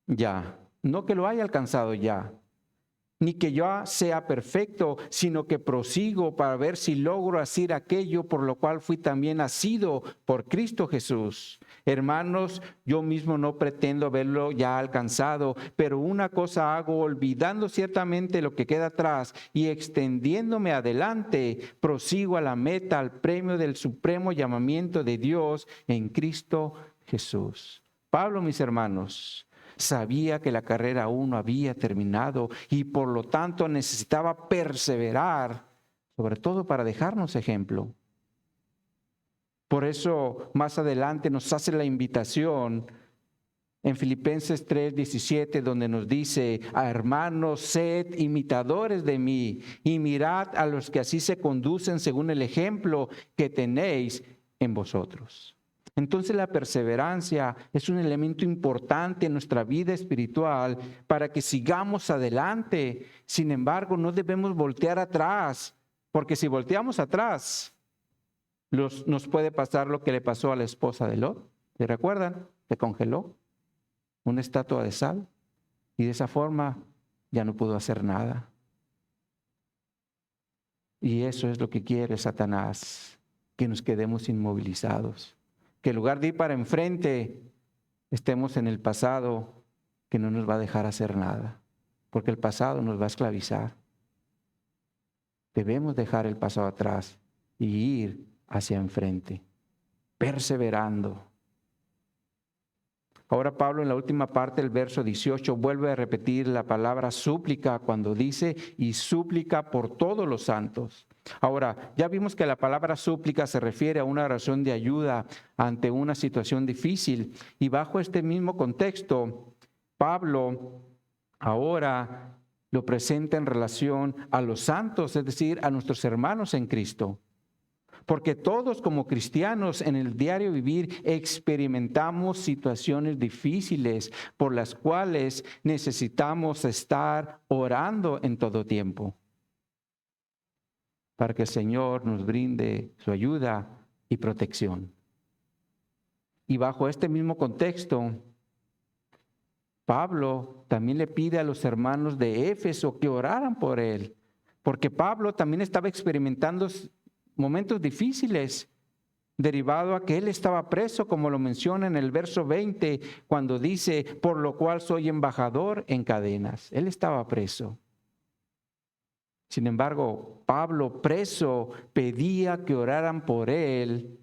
ya, no que lo haya alcanzado ya, ni que yo sea perfecto, sino que prosigo para ver si logro hacer aquello por lo cual fui también nacido por Cristo Jesús. Hermanos, yo mismo no pretendo haberlo ya alcanzado, pero una cosa hago, olvidando ciertamente lo que queda atrás y extendiéndome adelante, prosigo a la meta, al premio del supremo llamamiento de Dios en Cristo Jesús. Pablo, mis hermanos, sabía que la carrera aún no había terminado y por lo tanto necesitaba perseverar, sobre todo para dejarnos ejemplo. Por eso más adelante nos hace la invitación en Filipenses 3:17, donde nos dice, hermanos, sed imitadores de mí y mirad a los que así se conducen según el ejemplo que tenéis en vosotros. Entonces la perseverancia es un elemento importante en nuestra vida espiritual para que sigamos adelante. Sin embargo, no debemos voltear atrás, porque si volteamos atrás, nos puede pasar lo que le pasó a la esposa de Lot. ¿Se recuerdan? Se congeló una estatua de sal y de esa forma ya no pudo hacer nada. Y eso es lo que quiere Satanás, que nos quedemos inmovilizados. Que en lugar de ir para enfrente, estemos en el pasado que no nos va a dejar hacer nada, porque el pasado nos va a esclavizar. Debemos dejar el pasado atrás y ir hacia enfrente, perseverando. Ahora Pablo en la última parte del verso 18 vuelve a repetir la palabra súplica cuando dice, y súplica por todos los santos. Ahora, ya vimos que la palabra súplica se refiere a una oración de ayuda ante una situación difícil, y bajo este mismo contexto, Pablo ahora lo presenta en relación a los santos, es decir, a nuestros hermanos en Cristo. Porque todos como cristianos en el diario vivir experimentamos situaciones difíciles por las cuales necesitamos estar orando en todo tiempo, para que el Señor nos brinde su ayuda y protección. Y bajo este mismo contexto, Pablo también le pide a los hermanos de Éfeso que oraran por él, porque Pablo también estaba experimentando momentos difíciles, derivado a que él estaba preso, como lo menciona en el verso 20, cuando dice, por lo cual soy embajador en cadenas. Él estaba preso. Sin embargo, Pablo, preso, pedía que oraran por él.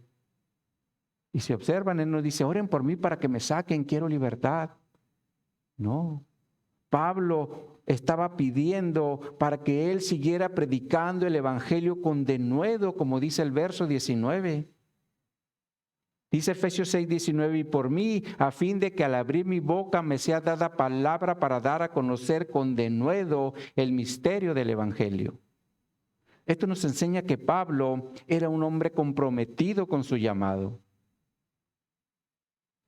Y si observan, él no dice, oren por mí para que me saquen, quiero libertad. No, Pablo estaba pidiendo para que él siguiera predicando el evangelio con denuedo, como dice el verso 19. Dice Efesios 6:19, y por mí, a fin de que al abrir mi boca me sea dada palabra para dar a conocer con denuedo el misterio del evangelio. Esto nos enseña que Pablo era un hombre comprometido con su llamado.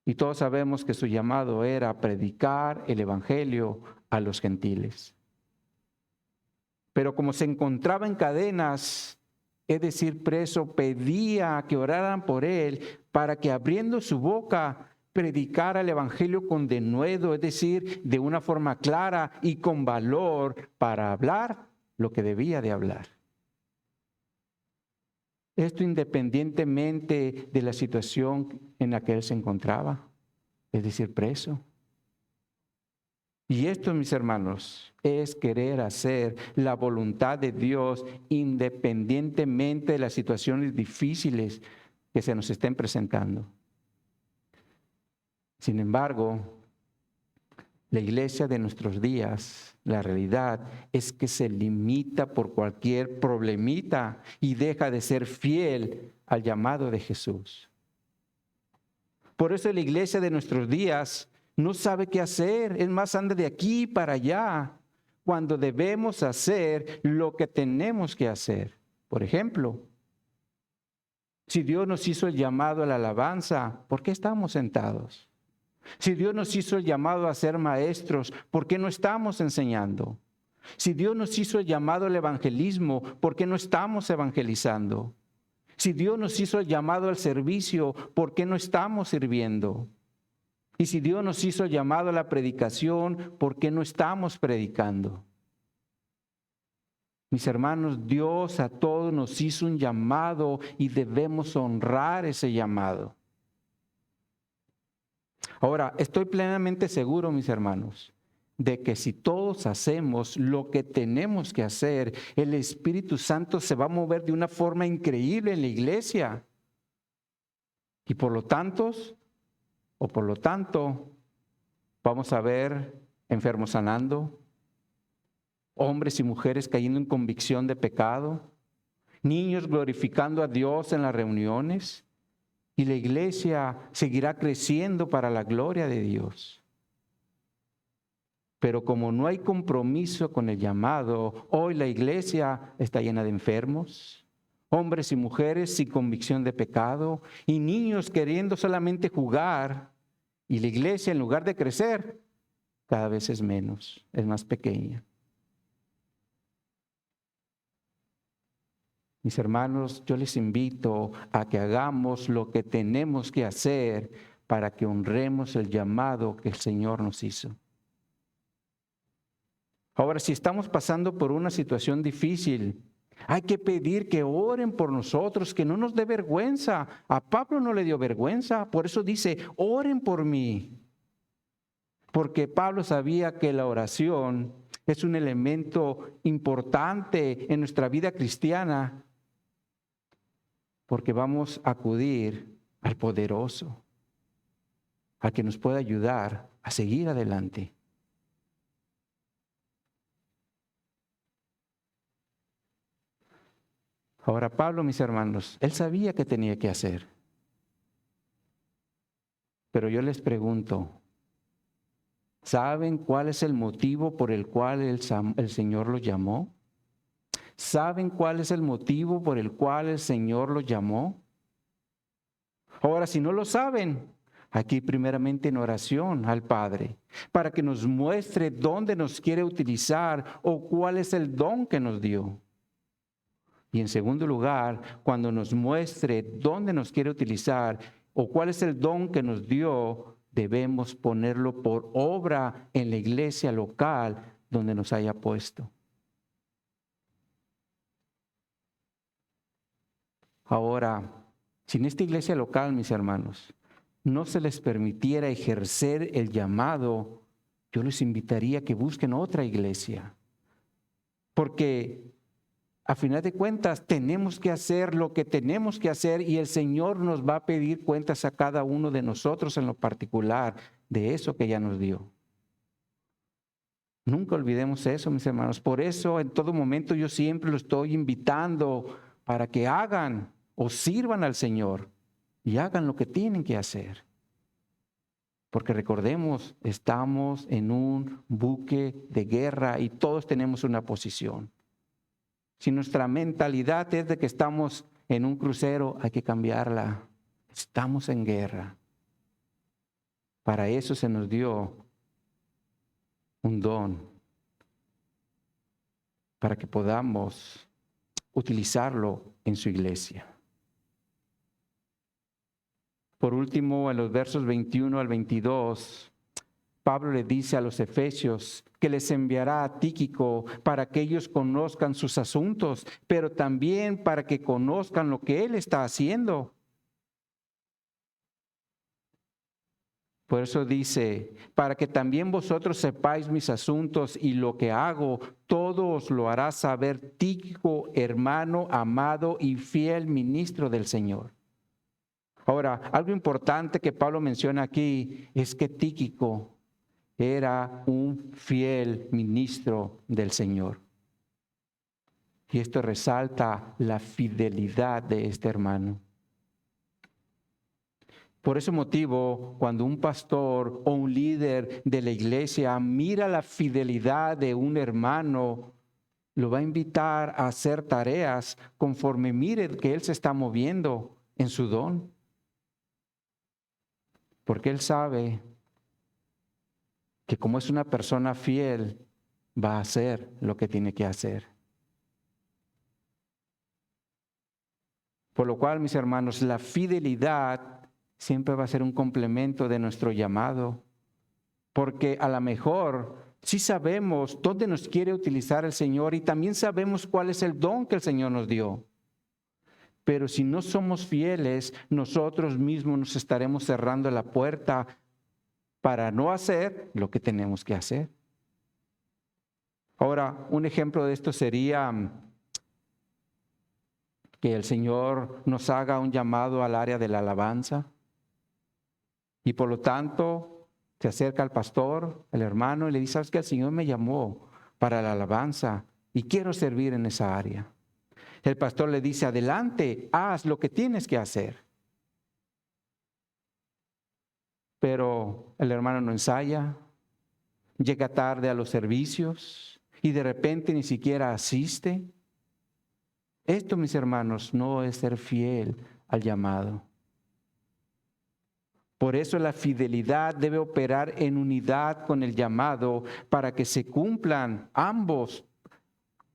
Y todos sabemos que su llamado era predicar el evangelio a los gentiles. Pero como se encontraba en cadenas, es decir, preso, pedía que oraran por él para que abriendo su boca predicara el evangelio con denuedo, es decir, de una forma clara y con valor para hablar lo que debía de hablar. Esto independientemente de la situación en la que él se encontraba, es decir, preso. Y esto, mis hermanos, es querer hacer la voluntad de Dios independientemente de las situaciones difíciles que se nos estén presentando. Sin embargo, la iglesia de nuestros días, la realidad es que se limita por cualquier problemita y deja de ser fiel al llamado de Jesús. Por eso la iglesia de nuestros días no sabe qué hacer, es más, anda de aquí para allá, cuando debemos hacer lo que tenemos que hacer. Por ejemplo, si Dios nos hizo el llamado a la alabanza, ¿por qué estamos sentados? Si Dios nos hizo el llamado a ser maestros, ¿por qué no estamos enseñando? Si Dios nos hizo el llamado al evangelismo, ¿por qué no estamos evangelizando? Si Dios nos hizo el llamado al servicio, ¿por qué no estamos sirviendo? Y si Dios nos hizo el llamado a la predicación, ¿por qué no estamos predicando? Mis hermanos, Dios a todos nos hizo un llamado y debemos honrar ese llamado. Ahora, estoy plenamente seguro, mis hermanos, de que si todos hacemos lo que tenemos que hacer, el Espíritu Santo se va a mover de una forma increíble en la iglesia. Y por lo tanto, vamos a ver enfermos sanando, hombres y mujeres cayendo en convicción de pecado, niños glorificando a Dios en las reuniones, y la iglesia seguirá creciendo para la gloria de Dios. Pero como no hay compromiso con el llamado, hoy la iglesia está llena de enfermos, hombres y mujeres sin convicción de pecado, y niños queriendo solamente jugar, y la iglesia en lugar de crecer, cada vez es menos, es más pequeña. Mis hermanos, yo les invito a que hagamos lo que tenemos que hacer para que honremos el llamado que el Señor nos hizo. Ahora, si estamos pasando por una situación difícil, hay que pedir que oren por nosotros, que no nos dé vergüenza. A Pablo no le dio vergüenza, por eso dice, oren por mí. Porque Pablo sabía que la oración es un elemento importante en nuestra vida cristiana, porque vamos a acudir al poderoso al que nos pueda ayudar a seguir adelante. Ahora Pablo, mis hermanos, él sabía qué tenía que hacer. Pero yo les pregunto, ¿saben cuál es el motivo por el cual el Señor los llamó? ¿Saben cuál es el motivo por el cual el Señor los llamó? Ahora, si no lo saben, aquí primeramente en oración al Padre, para que nos muestre dónde nos quiere utilizar o cuál es el don que nos dio. Y en segundo lugar, cuando nos muestre dónde nos quiere utilizar o cuál es el don que nos dio, debemos ponerlo por obra en la iglesia local donde nos haya puesto. Ahora, si en esta iglesia local, mis hermanos, no se les permitiera ejercer el llamado, yo les invitaría a que busquen otra iglesia. Porque a final de cuentas tenemos que hacer lo que tenemos que hacer y el Señor nos va a pedir cuentas a cada uno de nosotros en lo particular de eso que ya nos dio. Nunca olvidemos eso, mis hermanos. Por eso en todo momento yo siempre lo estoy invitando para que hagan o sirvan al Señor y hagan lo que tienen que hacer. Porque recordemos, estamos en un buque de guerra y todos tenemos una posición. Si nuestra mentalidad es de que estamos en un crucero, hay que cambiarla. Estamos en guerra. Para eso se nos dio un don, para que podamos utilizarlo en su iglesia. Por último, en los versos 21 al 22, Pablo le dice a los efesios que les enviará a Tíquico para que ellos conozcan sus asuntos, pero también para que conozcan lo que él está haciendo. Por eso dice, para que también vosotros sepáis mis asuntos y lo que hago, todo os lo hará saber Tíquico, hermano, amado y fiel ministro del Señor. Ahora, algo importante que Pablo menciona aquí es que Tíquico era un fiel ministro del Señor. Y esto resalta la fidelidad de este hermano. Por ese motivo, cuando un pastor o un líder de la iglesia mira la fidelidad de un hermano, lo va a invitar a hacer tareas conforme mire que él se está moviendo en su don. Porque él sabe que como es una persona fiel, va a hacer lo que tiene que hacer. Por lo cual, mis hermanos, la fidelidad siempre va a ser un complemento de nuestro llamado, porque a lo mejor sí sabemos dónde nos quiere utilizar el Señor y también sabemos cuál es el don que el Señor nos dio. Pero si no somos fieles, nosotros mismos nos estaremos cerrando la puerta para no hacer lo que tenemos que hacer. Ahora, un ejemplo de esto sería que el Señor nos haga un llamado al área de la alabanza y por lo tanto se acerca al pastor, el hermano, y le dice, ¿sabes qué? El Señor me llamó para la alabanza y quiero servir en esa área. El pastor le dice, adelante, haz lo que tienes que hacer. Pero el hermano no ensaya, llega tarde a los servicios y de repente ni siquiera asiste. Esto, mis hermanos, no es ser fiel al llamado. Por eso la fidelidad debe operar en unidad con el llamado para que se cumplan ambos,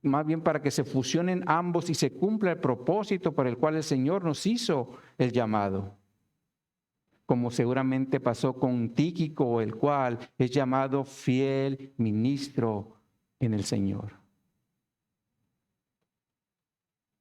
más bien para que se fusionen ambos y se cumpla el propósito por el cual el Señor nos hizo el llamado. Como seguramente pasó con Tíquico, el cual es llamado fiel ministro en el Señor.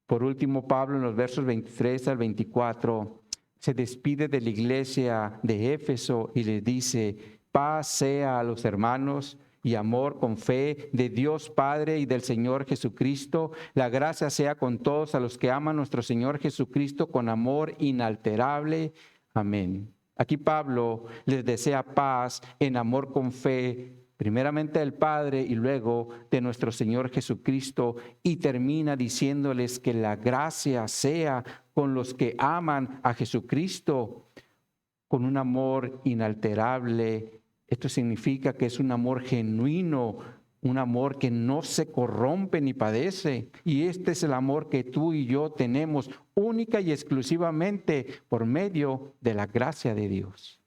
Por último, Pablo en los versos 23 al 24 se despide de la iglesia de Éfeso y le dice, paz sea a los hermanos y amor con fe de Dios Padre y del Señor Jesucristo. La gracia sea con todos a los que aman a nuestro Señor Jesucristo con amor inalterable. Amén. Aquí Pablo les desea paz en amor con fe, primeramente del Padre y luego de nuestro Señor Jesucristo, y termina diciéndoles que la gracia sea con los que aman a Jesucristo con un amor inalterable. Esto significa que es un amor genuino, un amor que no se corrompe ni padece. Y este es el amor que tú y yo tenemos única y exclusivamente por medio de la gracia de Dios.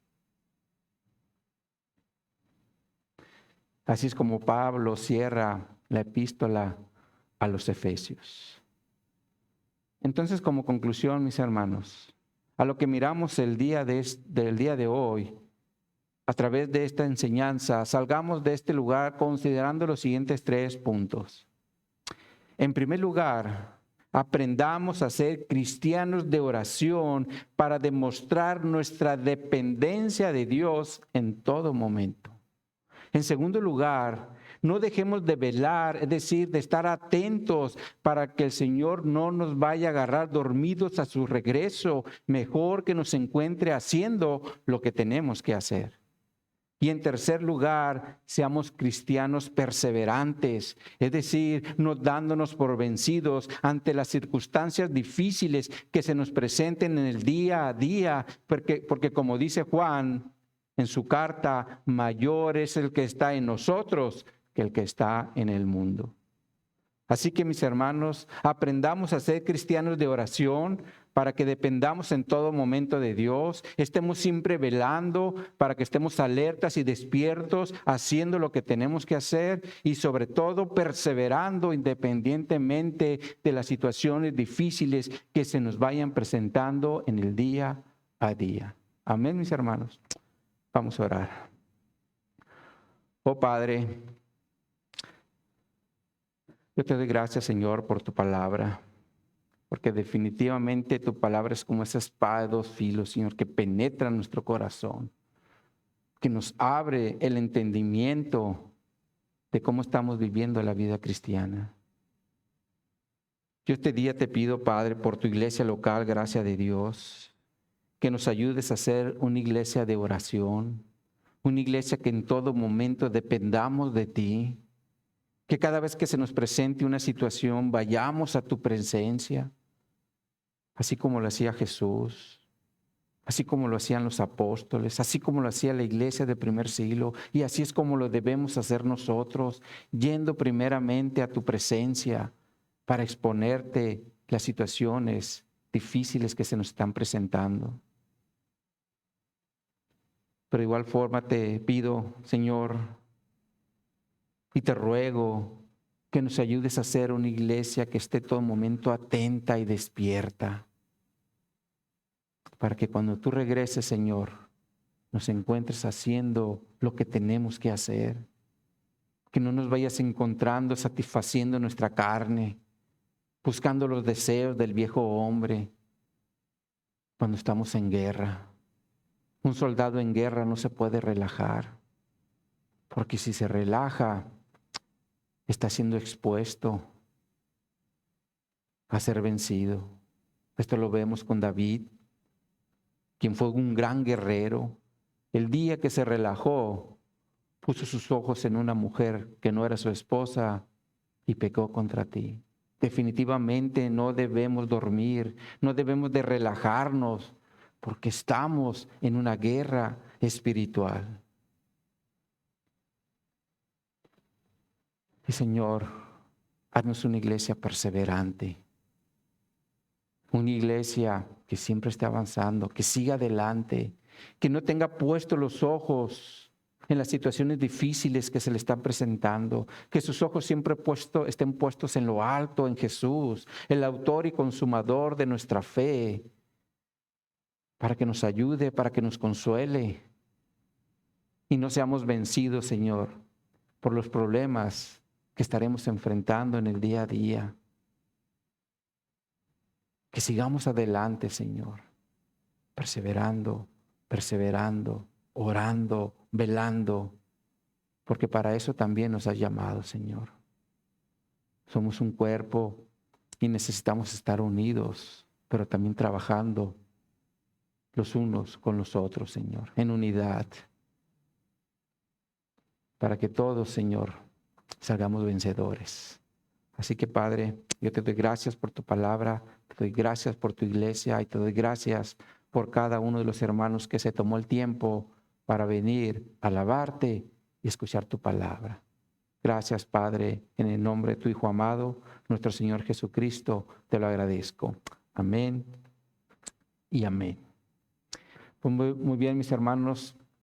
Así es como Pablo cierra la epístola a los Efesios. Entonces, como conclusión, mis hermanos, a lo que miramos del día de hoy, a través de esta enseñanza, salgamos de este lugar considerando los siguientes 3 puntos. En primer lugar, aprendamos a ser cristianos de oración para demostrar nuestra dependencia de Dios en todo momento. En segundo lugar, no dejemos de velar, es decir, de estar atentos para que el Señor no nos vaya a agarrar dormidos a su regreso. Mejor que nos encuentre haciendo lo que tenemos que hacer. Y en tercer lugar, seamos cristianos perseverantes, es decir, no dándonos por vencidos ante las circunstancias difíciles que se nos presenten en el día a día, porque como dice Juan en su carta, mayor es el que está en nosotros que el que está en el mundo. Así que, mis hermanos, aprendamos a ser cristianos de oración para que dependamos en todo momento de Dios, estemos siempre velando para que estemos alertas y despiertos, haciendo lo que tenemos que hacer y sobre todo perseverando independientemente de las situaciones difíciles que se nos vayan presentando en el día a día. Amén, mis hermanos. Vamos a orar. Oh Padre, yo te doy gracias, Señor, por tu palabra, porque definitivamente tu palabra es como esa espada de 2 filos, Señor, que penetra nuestro corazón, que nos abre el entendimiento de cómo estamos viviendo la vida cristiana. Yo este día te pido, Padre, por tu iglesia local, gracia de Dios, que nos ayudes a ser una iglesia de oración, una iglesia que en todo momento dependamos de ti, que cada vez que se nos presente una situación vayamos a tu presencia, así como lo hacía Jesús, así como lo hacían los apóstoles, así como lo hacía la iglesia del primer siglo, y así es como lo debemos hacer nosotros, yendo primeramente a tu presencia para exponerte las situaciones difíciles que se nos están presentando. Pero de igual forma te pido, Señor, y te ruego que nos ayudes a ser una iglesia que esté todo momento atenta y despierta, para que cuando tú regreses, Señor, nos encuentres haciendo lo que tenemos que hacer, que no nos vayas encontrando satisfaciendo nuestra carne, buscando los deseos del viejo hombre cuando estamos en guerra. Un soldado en guerra no se puede relajar, porque si se relaja, está siendo expuesto a ser vencido. Esto lo vemos con David, quien fue un gran guerrero. El día que se relajó, puso sus ojos en una mujer que no era su esposa y pecó contra ti. Definitivamente no debemos dormir, no debemos de relajarnos, porque estamos en una guerra espiritual. Y Señor, haznos una iglesia perseverante, una iglesia que siempre esté avanzando, que siga adelante, que no tenga puestos los ojos en las situaciones difíciles que se le están presentando, que sus ojos siempre estén puestos en lo alto, en Jesús, el autor y consumador de nuestra fe, para que nos ayude, para que nos consuele y no seamos vencidos, Señor, por los problemas que estaremos enfrentando en el día a día. Que sigamos adelante, Señor, perseverando, orando, velando, porque para eso también nos has llamado, Señor. Somos un cuerpo y necesitamos estar unidos, pero también trabajando los unos con los otros, Señor, en unidad, para que todos, Señor, salgamos vencedores. Así que, Padre, yo te doy gracias por tu palabra, te doy gracias por tu iglesia y te doy gracias por cada uno de los hermanos que se tomó el tiempo para venir a alabarte y escuchar tu palabra. Gracias, Padre, en el nombre de tu Hijo amado, nuestro Señor Jesucristo, te lo agradezco. Amén y amén. Pues muy bien, mis hermanos.